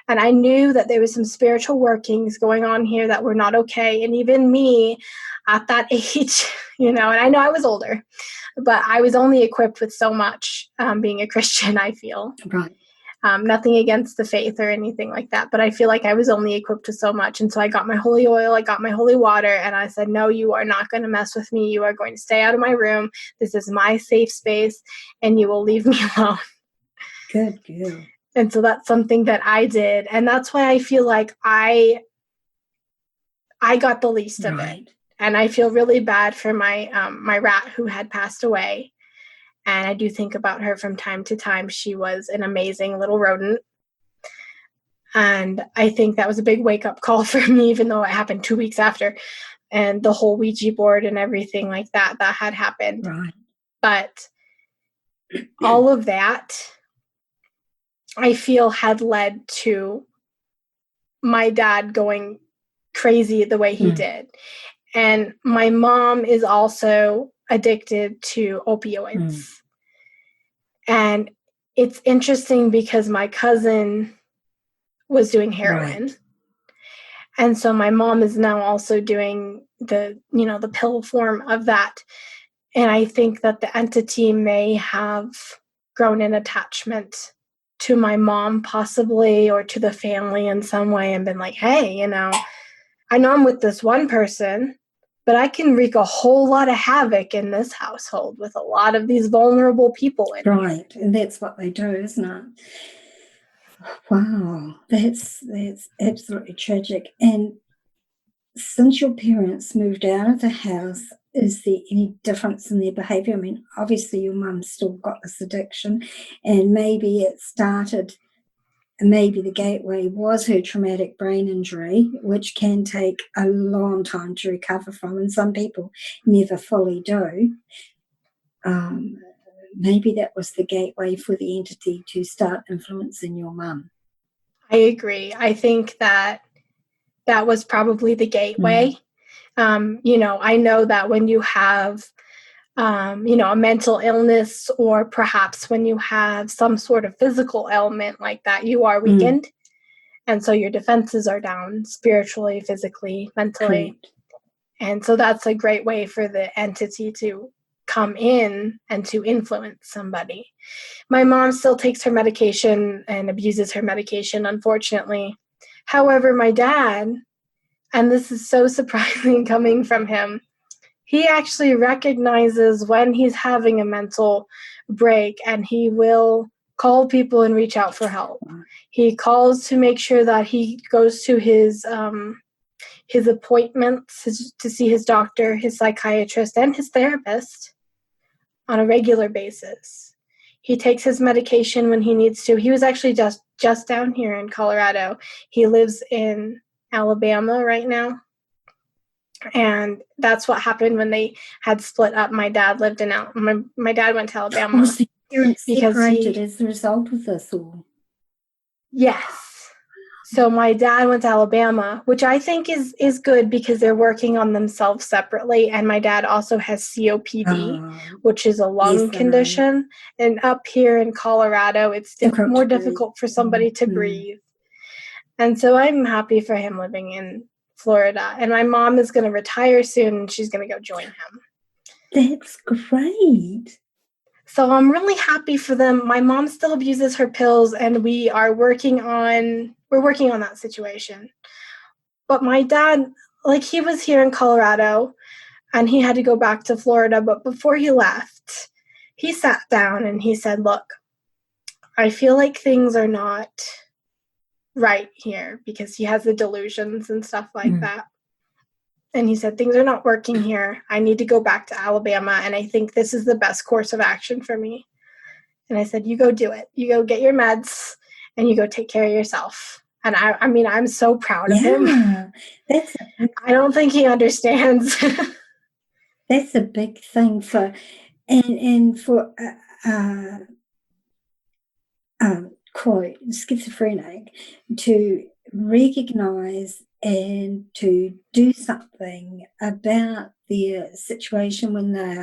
And I knew that there was some spiritual workings going on here that were not okay. And even me at that age, and I know I was older, but I was only equipped with so much being a Christian, I feel. Right. Nothing against the faith or anything like that, but I feel like I was only equipped with so much. And so I got my holy oil, I got my holy water, and I said, no, you are not going to mess with me. You are going to stay out of my room. This is my safe space, and you will leave me alone. Good girl. And so that's something that I did. And that's why I feel like I got the least of it. And I feel really bad for my my rat who had passed away. And I do think about her from time to time. She was an amazing little rodent. And I think that was a big wake-up call for me, even though it happened 2 weeks after. And the whole Ouija board and everything like that had happened. Right. But all of that, I feel, had led to my dad going crazy the way he did. And my mom is also addicted to opioids. And it's interesting because my cousin was doing heroin. Right. And so my mom is now also doing the pill form of that. And I think that the entity may have grown an attachment to my mom possibly, or to the family in some way, and been like, hey, I know I'm with this one person, but I can wreak a whole lot of havoc in this household with a lot of these vulnerable people in Right. Here. And that's what they do, isn't it? Wow. That's absolutely tragic. And since your parents moved out of the house, is there any difference in their behaviour? I mean, obviously your mum's still got this addiction, and maybe it started, maybe the gateway was her traumatic brain injury, which can take a long time to recover from, and some people never fully do. Maybe that was the gateway for the entity to start influencing your mum. I agree. I think that was probably the gateway. I know that when you have, a mental illness, or perhaps when you have some sort of physical ailment like that, you are weakened. And so your defenses are down spiritually, physically, mentally. Correct. And so that's a great way for the entity to come in and to influence somebody. My mom still takes her medication and abuses her medication, unfortunately. However, my dad, and this is so surprising coming from him, he actually recognizes when he's having a mental break, and he will call people and reach out for help. He calls to make sure that he goes to his appointments to see his doctor, his psychiatrist, and his therapist on a regular basis. He takes his medication when he needs to. He was actually just down here in Colorado. He lives in Alabama right now. And that's what happened when they had split up. My dad lived in my dad went to Alabama. Was the parents separated as a result of this? Or? Yes. So my dad went to Alabama, which I think is good because they're working on themselves separately. And my dad also has COPD, which is a lung condition. And up here in Colorado, it's more difficult for somebody to breathe. And so I'm happy for him living in Florida. And my mom is going to retire soon, and she's going to go join him. That's great. So I'm really happy for them. My mom still abuses her pills, and we're working on that situation. But my dad, he was here in Colorado, and he had to go back to Florida. But before he left, he sat down and he said, look, I feel like things are not right here, because he has the delusions and stuff like that. And he said, things are not working here. I need to go back to Alabama, and I think this is the best course of action for me. And I said, you go do it. You go get your meds, and you go take care of yourself. And I mean, I'm so proud of him. I don't think he understands. That's a big thing for quite schizophrenic to recognize and to do something about their situation when they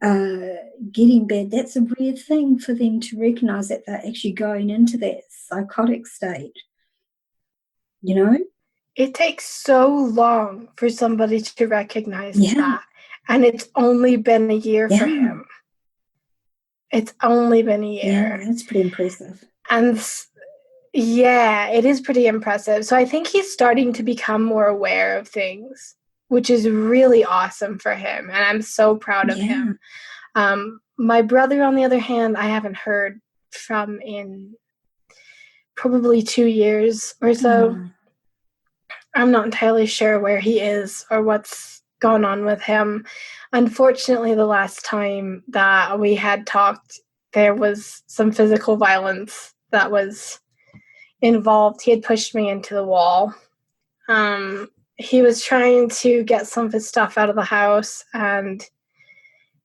are getting bad. That's a rare thing for them to recognize, that they're actually going into that psychotic state. It takes so long for somebody to recognize that. And it's only been a year for him. It's only been a year. Yeah, that's pretty impressive. And yeah, it is pretty impressive. So I think he's starting to become more aware of things, which is really awesome for him. And I'm so proud of him. My brother, on the other hand, I haven't heard from in probably 2 years or so. I'm not entirely sure where he is or what's gone on with him. Unfortunately, the last time that we had talked, there was some physical violence that was involved. He had pushed me into the wall. He was trying to get some of his stuff out of the house, and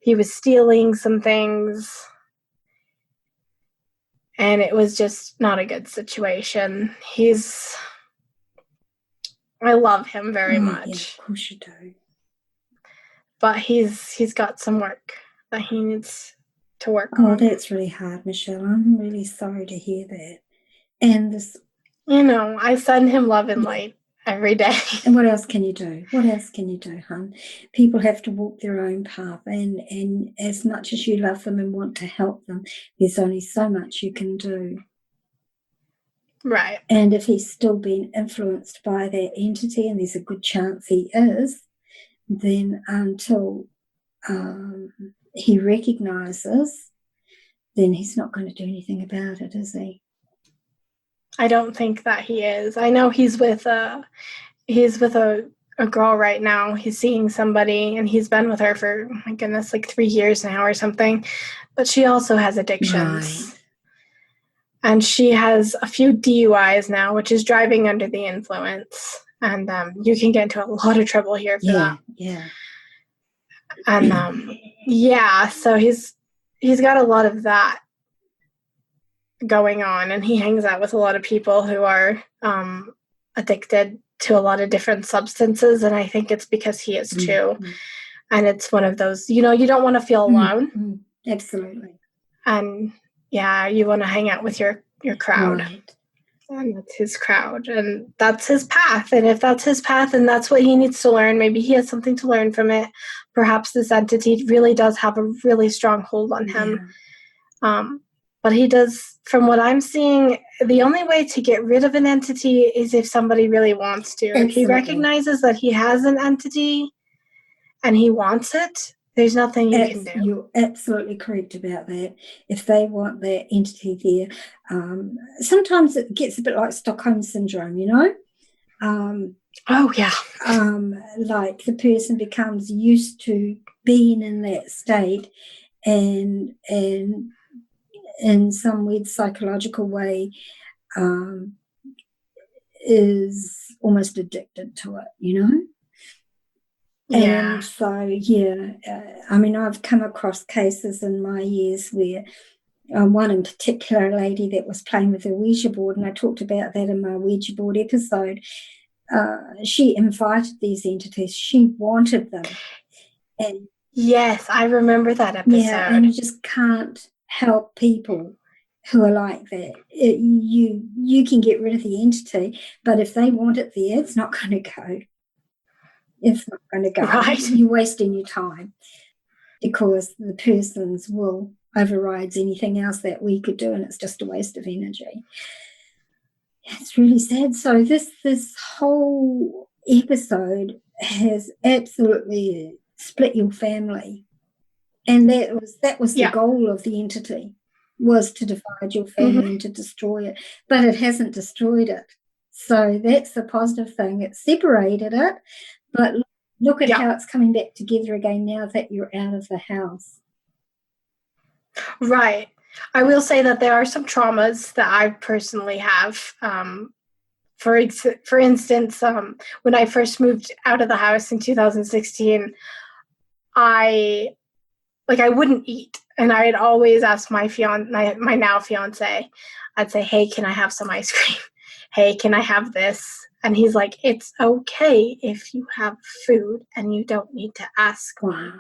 he was stealing some things. And it was just not a good situation. I love him very much. Yeah, of course you do. But he's got some work that he needs to work on. Oh, that's really hard, Michelle. I'm really sorry to hear that. And this, I send him love and light every day. And what else can you do? What else can you do, hon? People have to walk their own path, and as much as you love them and want to help them, there's only so much you can do. Right. And if he's still being influenced by that entity, and there's a good chance he is, then until he recognizes, then he's not going to do anything about it, is he? I don't think that he is. I know he's with a girl right now. He's seeing somebody, and he's been with her for, oh my goodness, like 3 years now or something. But she also has addictions. Right. And she has a few DUIs now, which is driving under the influence. And you can get into a lot of trouble here for that. Yeah. And so he's got a lot of that going on, and he hangs out with a lot of people who are addicted to a lot of different substances, and I think it's because he is too. And it's one of those, you don't want to feel alone. Absolutely. And you want to hang out with your crowd. Right. And that's his crowd, and that's his path. And if that's his path and that's what he needs to learn, maybe he has something to learn from it. Perhaps this entity really does have a really strong hold on him. But he does, from what I'm seeing, the only way to get rid of an entity is if somebody really wants to. Absolutely. If he recognizes that he has an entity and he wants it, there's nothing you can do. You're absolutely correct about that. If they want that entity there, sometimes it gets a bit like Stockholm Syndrome, Oh, yeah. Like the person becomes used to being in that state, and in some weird psychological way is almost addicted to it, Yeah. And so, I've come across cases in my years where one in particular, a lady that was playing with her Ouija board, and I talked about that in my Ouija board episode. She invited these entities. She wanted them. And yes, I remember that episode. Yeah, and you just can't help people who are like that. You can get rid of the entity, but if they want it there, it's not going to go. It's not going to go. Right. You're wasting your time, because the person's will overrides anything else that we could do, and it's just a waste of energy. It's really sad. So this whole episode has absolutely split your family, and that was the goal of the entity, was to divide your family and to destroy it, but it hasn't destroyed it. So that's the positive thing. It separated it, but look at how it's coming back together again now that you're out of the house. Right. I will say that there are some traumas that I personally have. For instance, when I first moved out of the house in 2016, I wouldn't eat, and I'd always ask my now fiance. I'd say, "Hey, can I have some ice cream? Hey, can I have this?" And he's like, "It's okay if you have food, and you don't need to ask." Wow.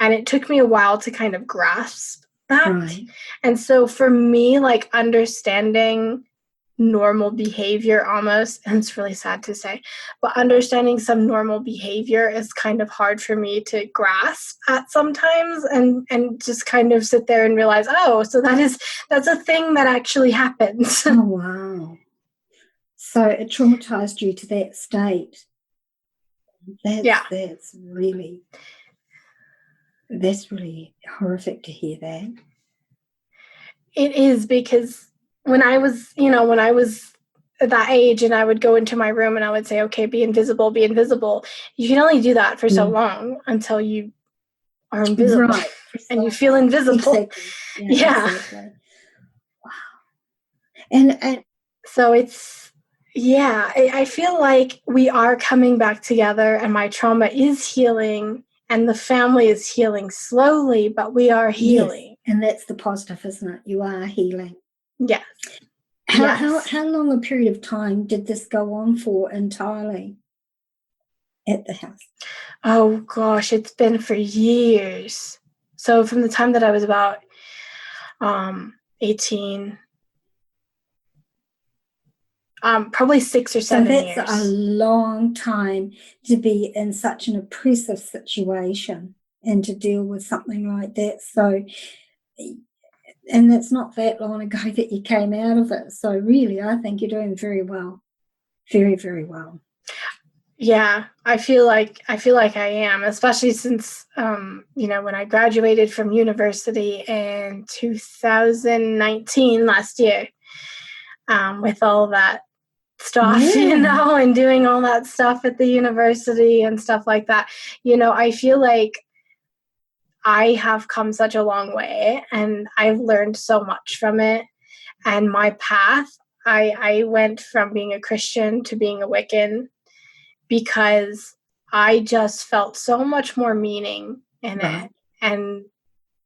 And it took me a while to kind of grasp that. Right. And so for me, understanding normal behavior almost, and it's really sad to say, but understanding some normal behavior is kind of hard for me to grasp at sometimes, and just kind of sit there and realize, oh, so that's a thing that actually happens. Oh, wow. So it traumatized you to that state. That's really horrific to hear that. It is, because when I was at that age and I would go into my room and I would say, okay, be invisible, you can only do that for so long until you are invisible. Right. And you feel invisible. Exactly. Yeah. Exactly. Wow. And so it's, I feel like we are coming back together, and my trauma is healing, and the family is healing slowly, but we are healing. Yes, and that's the positive, isn't it? You are healing. Yes. How long a period of time did this go on for entirely at the house? Oh gosh, it's been for years. So from the time that I was about 18, probably 6 or 7 years. So that's a long time to be in such an oppressive situation and to deal with something like that. So, and it's not that long ago that you came out of it. So really, I think you're doing very well. Very, very well. Yeah, I feel like I am, especially since, when I graduated from university in 2019, last year, with all that stuff, and doing all that stuff at the university and stuff like that. I feel like I have come such a long way, and I've learned so much from it. And my path, I went from being a Christian to being a Wiccan, because I just felt so much more meaning in it. And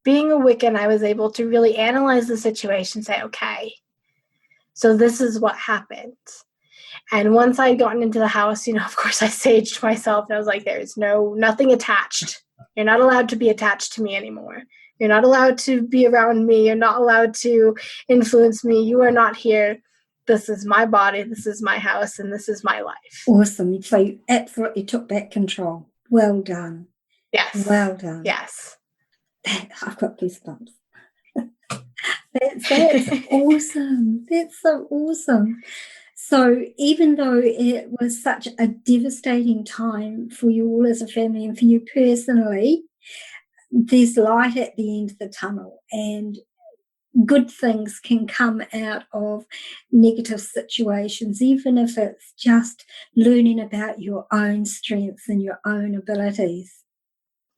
being a Wiccan, I was able to really analyze the situation, say, okay, so this is what happened. And once I'd gotten into the house, of course I saged myself, and I was like, there's nothing attached. You're not allowed to be attached to me anymore. You're not allowed to be around me. You're not allowed to influence me. You are not here. This is my body, this is my house, and this is my life. Awesome. So you absolutely took back control. Well done. Yes. Well done. Yes. I've got goosebumps. That's awesome. That's so awesome. So even though it was such a devastating time for you all as a family and for you personally, there's light at the end of the tunnel, and good things can come out of negative situations, even if it's just learning about your own strengths and your own abilities.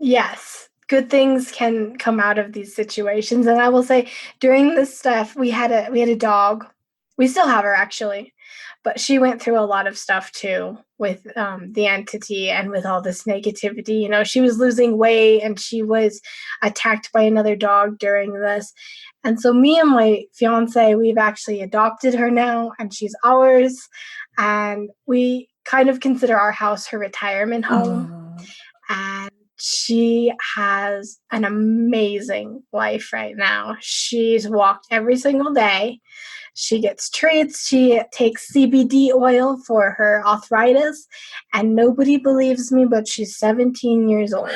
Yes, good things can come out of these situations. And I will say, during this stuff, we had a dog. We still have her, actually, but she went through a lot of stuff too with the entity and with all this negativity. She was losing weight, and she was attacked by another dog during this. And so me and my fiance, we've actually adopted her now, and she's ours. And we kind of consider our house her retirement home. Oh. And she has an amazing life right now. She's walked every single day. She gets treats. She takes CBD oil for her arthritis. And nobody believes me, but she's 17 years old.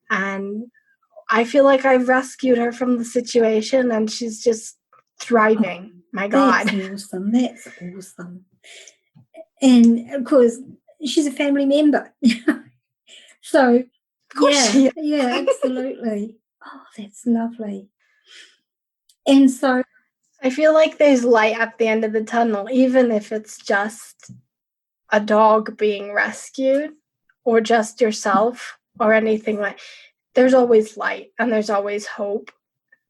And I feel like I've rescued her from the situation, and she's just thriving. Oh, my God. That's awesome. And of course, she's a family member. So, of course, yeah, absolutely. Oh, that's lovely. And so I feel like there's light at the end of the tunnel, even if it's just a dog being rescued, or just yourself, or anything like. There's always light, and there's always hope,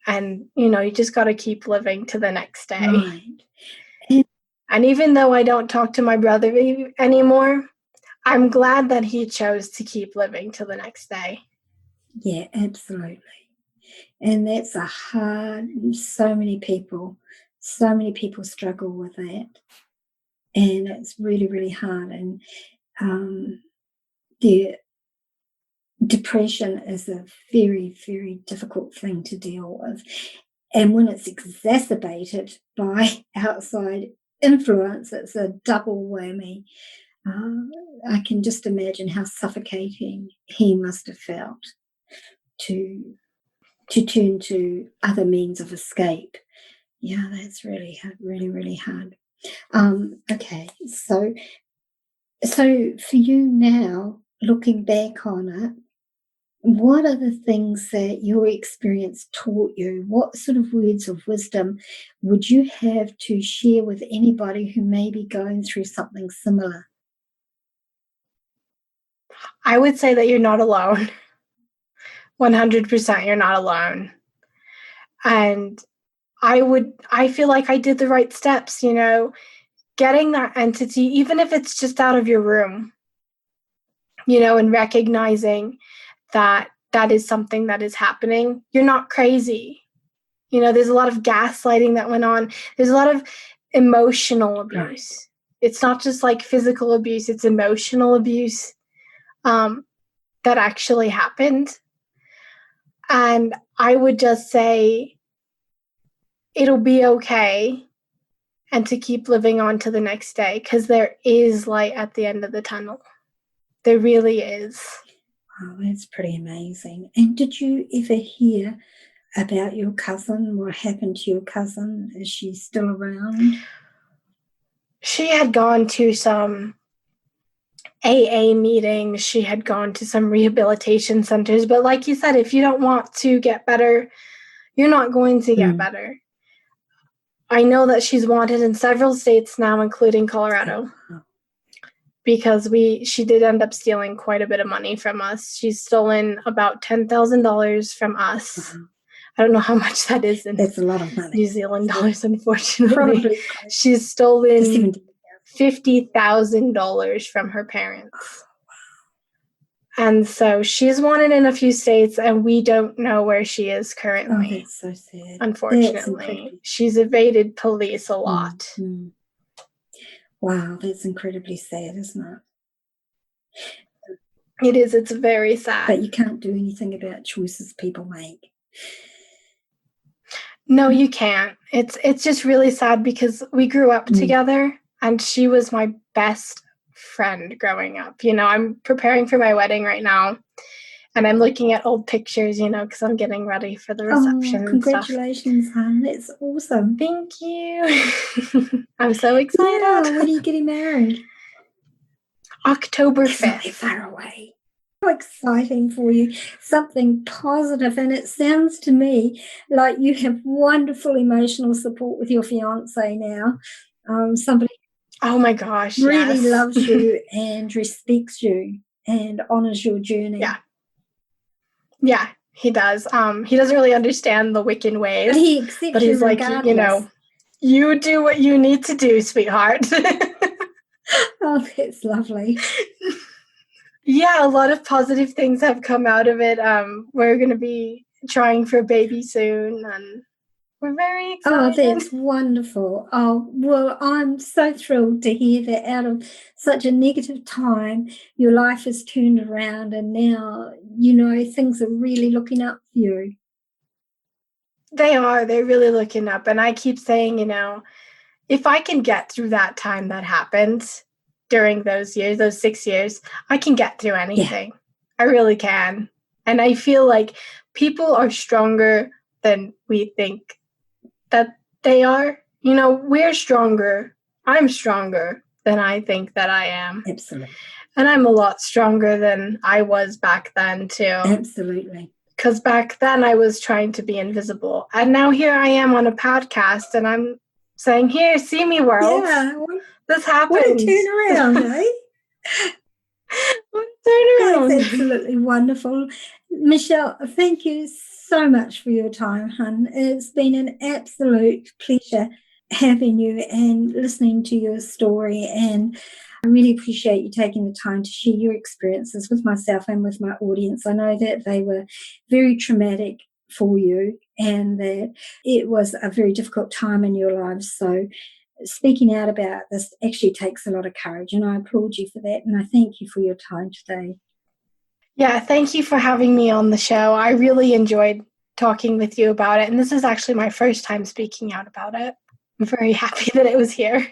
and you just got to keep living to the next day. Right. And even though I don't talk to my brother anymore, I'm glad that he chose to keep living to the next day. Yeah, absolutely. And that's so many people struggle with that. And it's really, really hard. And the depression is a very, very difficult thing to deal with. And when it's exacerbated by outside influence, it's a double whammy. I can just imagine how suffocating he must have felt to turn to other means of escape. Yeah, that's really hard, really, really hard. Okay, so for you now, looking back on it, what are the things that your experience taught you? What sort of words of wisdom would you have to share with anybody who may be going through something similar? I would say that you're not alone. 100% you're not alone. And I feel like I did the right steps, getting that entity, even if it's just out of your room, and recognizing that that is something that is happening. You're not crazy. There's a lot of gaslighting that went on. There's a lot of emotional abuse. Right. It's not just like physical abuse, it's emotional abuse that actually happened. And I would just say it'll be okay, and to keep living on to the next day, because there is light at the end of the tunnel. There really is. Oh, that's pretty amazing. And did you ever hear about your cousin? What happened to your cousin? Is she still around? She had gone to some AA meetings. She had gone to some rehabilitation centers. But like you said, if you don't want to get better, you're not going to get better. I know that she's wanted in several states now, including Colorado. Oh. Because she did end up stealing quite a bit of money from us. She's stolen about $10,000 from us. Uh-huh. I don't know how much that is in That's a lot of money. New Zealand dollars, unfortunately. Probably. She's stolen $50,000 from her parents. And so she's wanted in a few states, and we don't know where she is currently. Oh, that's so sad. Unfortunately. She's evaded police a lot. Mm-hmm. Wow, that's incredibly sad, isn't it? It is. It's very sad. But you can't do anything about choices people make. No, you can't. It's just really sad because we grew up together, and she was my best friend growing up. I'm preparing for my wedding right now, and I'm looking at old pictures, because I'm getting ready for the reception. Oh, congratulations, hon. That's awesome. Thank you. I'm so excited. Yeah, when are you getting married? October 5th. It's not that far away. How exciting for you. Something positive. And it sounds to me like you have wonderful emotional support with your fiancé now. Somebody oh my gosh, really loves you and respects you and honors your journey. Yeah, he does. He doesn't really understand the Wiccan ways. But he accepts but he's like, you do what you need to do, sweetheart. Oh, that's lovely. Yeah, a lot of positive things have come out of it. We're going to be trying for a baby soon, and we're very excited. Oh, that's wonderful. Oh, well, I'm so thrilled to hear that out of such a negative time, your life has turned around, and now, things are really looking up for you. They are. They're really looking up. And I keep saying, if I can get through that time that happened during those years, those 6 years, I can get through anything. Yeah. I really can. And I feel like people are stronger than we think that they are. We're stronger. I'm stronger than I think that I am. Absolutely. And I'm a lot stronger than I was back then, too. Absolutely. Because back then I was trying to be invisible. And now here I am on a podcast, and I'm saying, here, see me, world. Yeah. This happens. What a turnaround, eh? What a turnaround. That's absolutely wonderful. Michelle, thank you so much for your time, hon. It's been an absolute pleasure having you and listening to your story, and I really appreciate you taking the time to share your experiences with myself and with my audience. I know that they were very traumatic for you and that it was a very difficult time in your lives. So speaking out about this actually takes a lot of courage, and I applaud you for that, and I thank you for your time today. Yeah, thank you for having me on the show. I really enjoyed talking with you about it, and this is actually my first time speaking out about it. I'm very happy that it was here.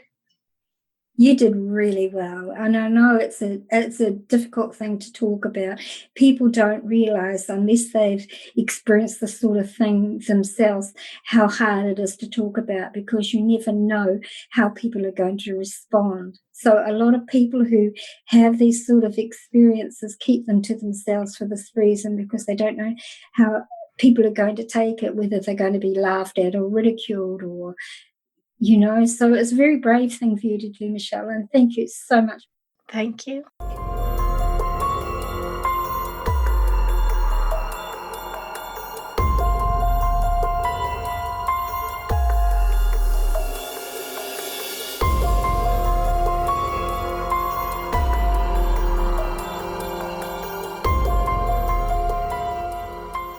You did really well. And I know it's a difficult thing to talk about. People don't realize, unless they've experienced this sort of thing themselves, how hard it is to talk about, because you never know how people are going to respond. So a lot of people who have these sort of experiences keep them to themselves for this reason, because they don't know how people are going to take it, whether they're going to be laughed at or ridiculed or so it's a very brave thing for you to do, Michelle, and thank you so much. Thank you.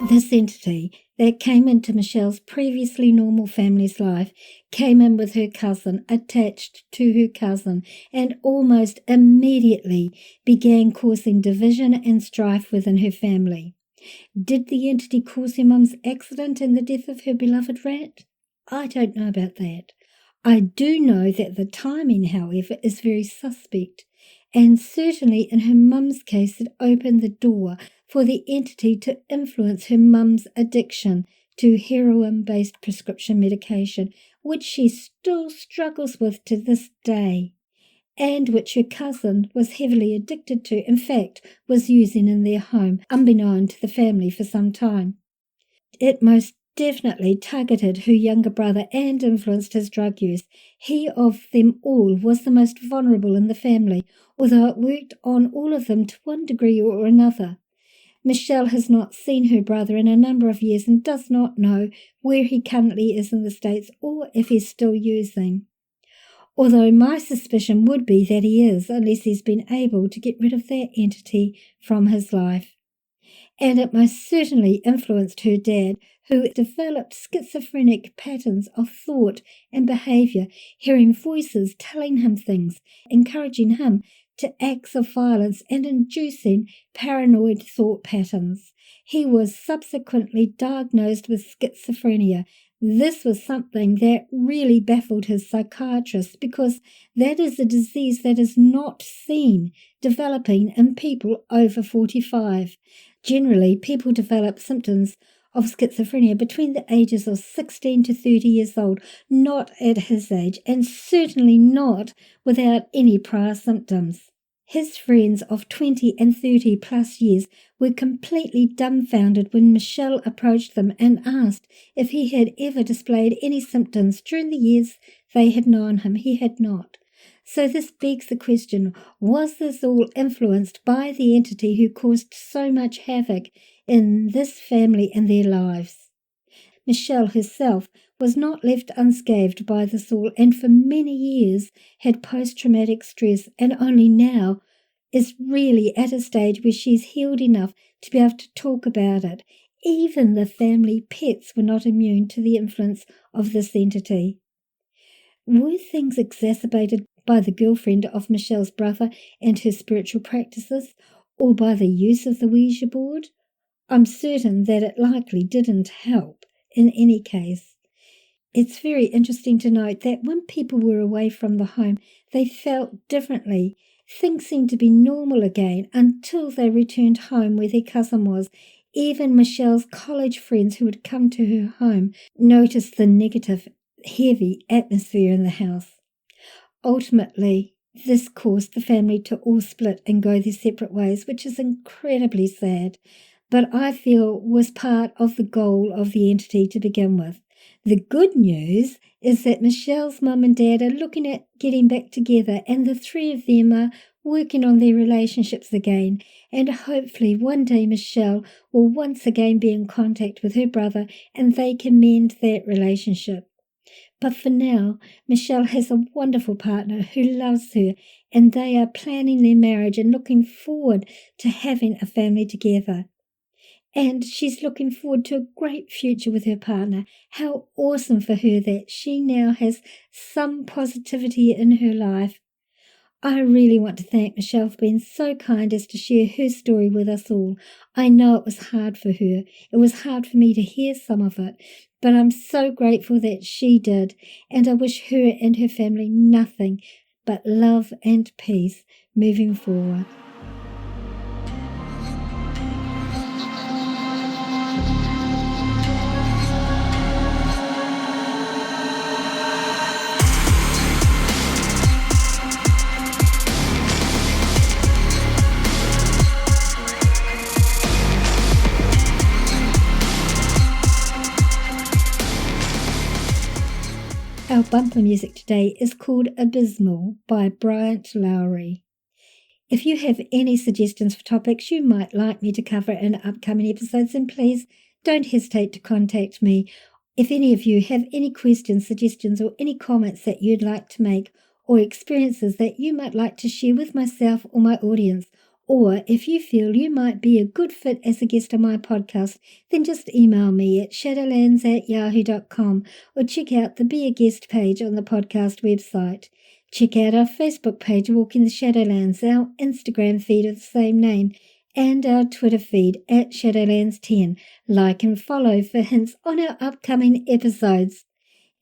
This entity that came into Michelle's previously normal family's life came in with her cousin, attached to her cousin, and almost immediately began causing division and strife within her family. Did the entity cause her mum's accident and the death of her beloved rat? I don't know about that. I do know that the timing, however, is very suspect, and certainly in her mum's case it opened the door for the entity to influence her mum's addiction to heroin-based prescription medication, which she still struggles with to this day, and which her cousin was heavily addicted to, in fact, was using in their home, unbeknown to the family for some time. It most definitely targeted her younger brother and influenced his drug use. He of them all was the most vulnerable in the family, although it worked on all of them to one degree or another. Michelle has not seen her brother in a number of years and does not know where he currently is in the States or if he's still using. Although my suspicion would be that he is, unless he's been able to get rid of that entity from his life. And it most certainly influenced her dad, who developed schizophrenic patterns of thought and behavior, hearing voices telling him things, encouraging him to acts of violence and inducing paranoid thought patterns. He was subsequently diagnosed with schizophrenia. This was something that really baffled his psychiatrist, because that is a disease that is not seen developing in people over 45. Generally, people develop symptoms of schizophrenia between the ages of 16 to 30 years old, not at his age, and certainly not without any prior symptoms. His friends of 20 and 30 plus years were completely dumbfounded when Michelle approached them and asked if he had ever displayed any symptoms during the years they had known him. He had not. So this begs the question, was this all influenced by the entity who caused so much havoc in this family and their lives? Michelle herself was not left unscathed by this all, and for many years had post-traumatic stress, and only now is really at a stage where she's healed enough to be able to talk about it. Even the family pets were not immune to the influence of this entity. Were things exacerbated by the girlfriend of Michelle's brother and her spiritual practices, or by the use of the Ouija board? I'm certain that it likely didn't help in any case. It's very interesting to note that when people were away from the home, they felt differently. Things seemed to be normal again until they returned home where their cousin was. Even Michelle's college friends who had come to her home noticed the negative, heavy atmosphere in the house. Ultimately, this caused the family to all split and go their separate ways, which is incredibly sad, but I feel was part of the goal of the entity to begin with. The good news is that Michelle's mum and dad are looking at getting back together, and the three of them are working on their relationships again, and hopefully one day Michelle will once again be in contact with her brother and they can mend that relationship. But for now, Michelle has a wonderful partner who loves her, and they are planning their marriage and looking forward to having a family together. And she's looking forward to a great future with her partner. How awesome for her that she now has some positivity in her life. I really want to thank Michelle for being so kind as to share her story with us all. I know it was hard for her. It was hard for me to hear some of it, but I'm so grateful that she did, and I wish her and her family nothing but love and peace moving forward. Our bumper music today is called Abysmal by Bryant Lowry. If you have any suggestions for topics you might like me to cover in upcoming episodes, then please don't hesitate to contact me. If any of you have any questions, suggestions, or any comments that you'd like to make, or experiences that you might like to share with myself or my audience, or if you feel you might be a good fit as a guest on my podcast, then just email me at shadowlands@yahoo.com or check out the Be a Guest page on the podcast website. Check out our Facebook page, Walking the Shadowlands, our Instagram feed of the same name, and our Twitter feed at Shadowlands10. Like and follow for hints on our upcoming episodes.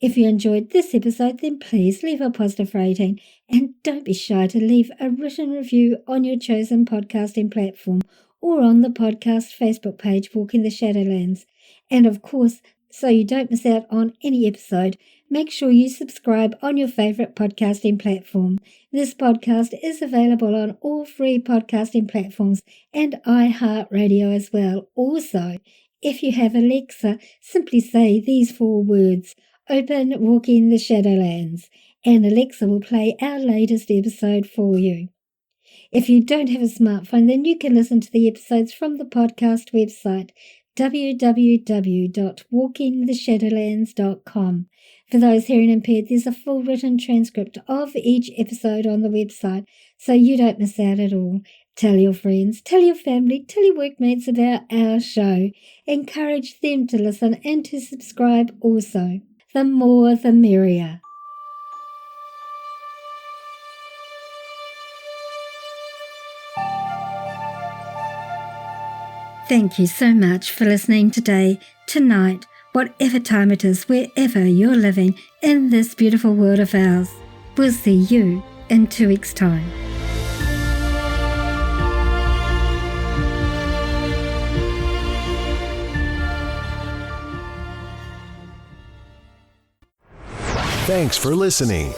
If you enjoyed this episode, then please leave a positive rating and don't be shy to leave a written review on your chosen podcasting platform or on the podcast Facebook page, Walking the Shadowlands. And of course, so you don't miss out on any episode, make sure you subscribe on your favorite podcasting platform. This podcast is available on all free podcasting platforms and iHeartRadio as well. Also, if you have Alexa, simply say these 4 words: "Open Walking the Shadowlands," and Alexa will play our latest episode for you. If you don't have a smartphone, then you can listen to the episodes from the podcast website, www.walkingtheshadowlands.com. For those hearing impaired, there's a full written transcript of each episode on the website, so you don't miss out at all. Tell your friends, tell your family, tell your workmates about our show. Encourage them to listen and to subscribe also. The more the merrier. Thank you so much for listening today, tonight, whatever time it is, wherever you're living in this beautiful world of ours. We'll see you in 2 weeks' time. Thanks for listening.